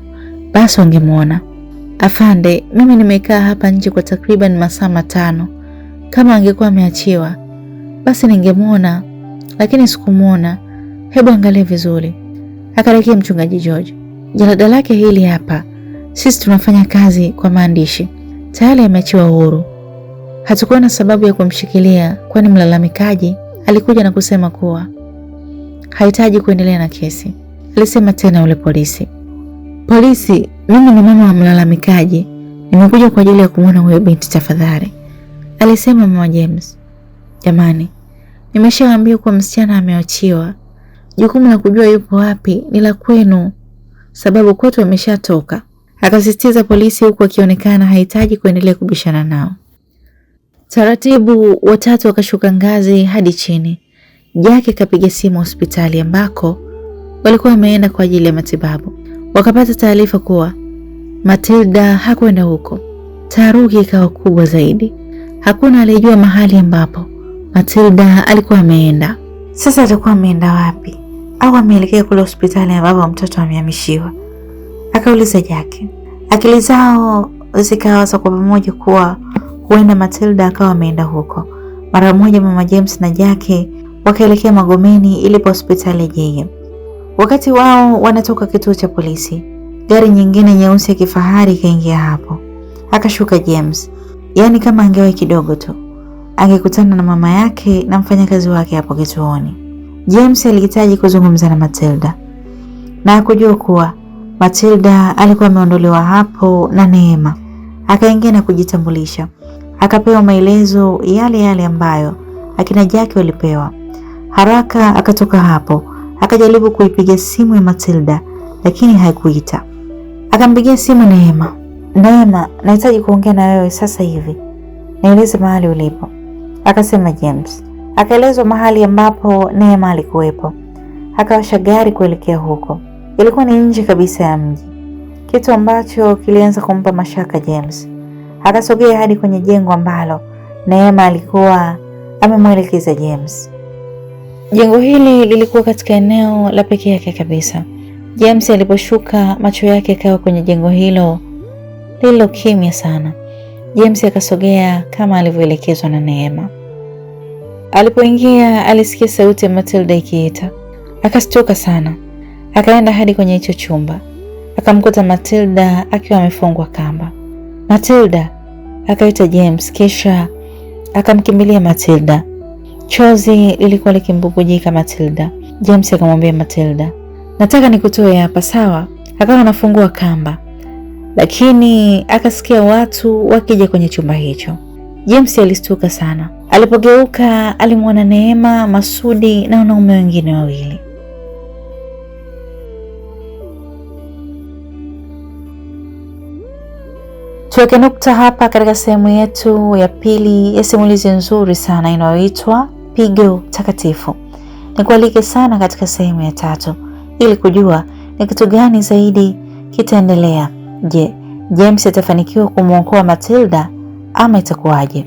basi wangemuona. Afande, mimi nimekaa hapa nje kwa takriban masaa 5. Kama angekuwa ameachiwa basi ningemuona, lakini sikumuona. Hebu angalia vizuri. Akarejea mchungaji George. Jalada lake hili hapa. Sisi tunafanya kazi kwa maandishi. Tayari ameachiwa huru. Hatakuwa na sababu ya kumshikilia kwani mlalamikaji alikuja na kusema kuwa hahitaji kuendelea na kesi. Alisema tena yule polisi. Polisi, mimi ni mama wa mlalamikaji. Nimekuja kwa ajili ya kumwona huyo binti tafadhali. Alisema mama James. Jamani, nimeshawaambia kuwa msichana ameachiwa. Jukumu la kujua yupo wapi ni la kwenu, sababu kwetu ameshatoka. Akasisitiza polisi huku akionekana hahitaji kuendelea kubishana nao. Taratibu watatu wakashuka ngazi hadi chini. Jackie kapiga simu hospitali ambako walikuwa wameenda kwa ajili ya matibabu. Wakapata taarifa kuwa Matilda hakwenda huko. Taharuki ikawa kubwa zaidi. Hakuna aliyejua mahali ambapo Matilda alikuwa ameenda. Sasa atakuwa ameenda wapi? Au ameelekea kule hospitali ambapo mtoto amehamishiwa? Akauliza Jackie. Akili zao zikawaza kwa pamoja kuwa huenda Matilda akawa ameenda huko. Mara moja mama James na Jackie wakaelekea Magomeni ilipo hospitali ya JM. Wakati wao wanatoka kituo cha polisi, gari nyingine nyeusi ya kifahari ikaingia hapo. Akashuka James. Yaani kama angewahi kidogo tu angekutana na mama yake na mfanyakazi wake hapo kituoni. James alihitaji kuzungumza na Matilda na akujua kuwa Matilda alikuwa ameondolewa hapo na Neema. Akaingia na kujitambulisha. Akapewa maelezo yale yale ambayo akina Jackie walipewa. Haraka akatoka hapo. Akajaribu kuipiga simu ya Matilda lakini haikuita. Akampigia simu Neema. Neema, nahitaji kuongea na wewe sasa hivi. Nieleze mahali ulipo. Akasema James. Akaelezwa mahali ambapo Neema alikuwepo. Akawasha gari kuelekea huko. Ilikuwa ni nje kabisa ya mji, kitu ambacho kilianza kumpa mashaka James. Akasogea hadi kwenye jengo ambalo Neema alikuwa amemwelekeza James. Jengo hili lilikuwa katika eneo la pekee yake kabisa. James aliposhuka macho yake yakawa kwenye jengo hilo lilo kimya sana. James akasogea kama alivyoelekezwa na Neema. Alipoingia alisikia sauti ya Matilda ikiita. Akastuka sana. Akaenda hadi kwenye hicho chumba. Akamkuta Matilda akiwa amefungwa kamba. Matilda, akaita James kisha akamkimbilia Matilda. Chozi lilikuwa likimbubujika Matilda. James akamwambia Matilda, nataka nikutoe hapa sawa? Akawa anafungua kamba. Lakini akasikia watu wakija kwenye chumba hicho. James alistuka sana. Alipogeuka alimwona Neema, Masudi na wanaume wengine wawili. Tuweke nukta hapa katika sehemu yetu ya pili ya simulizi nzuri sana inayoitwa Pigo Takatifu. Nikualike sana katika sehemu ya 3 ili kujua ni kitu gani zaidi kitaendelea. Je, James atafanikiwa kumwokoa Matilda ama itakuwaje?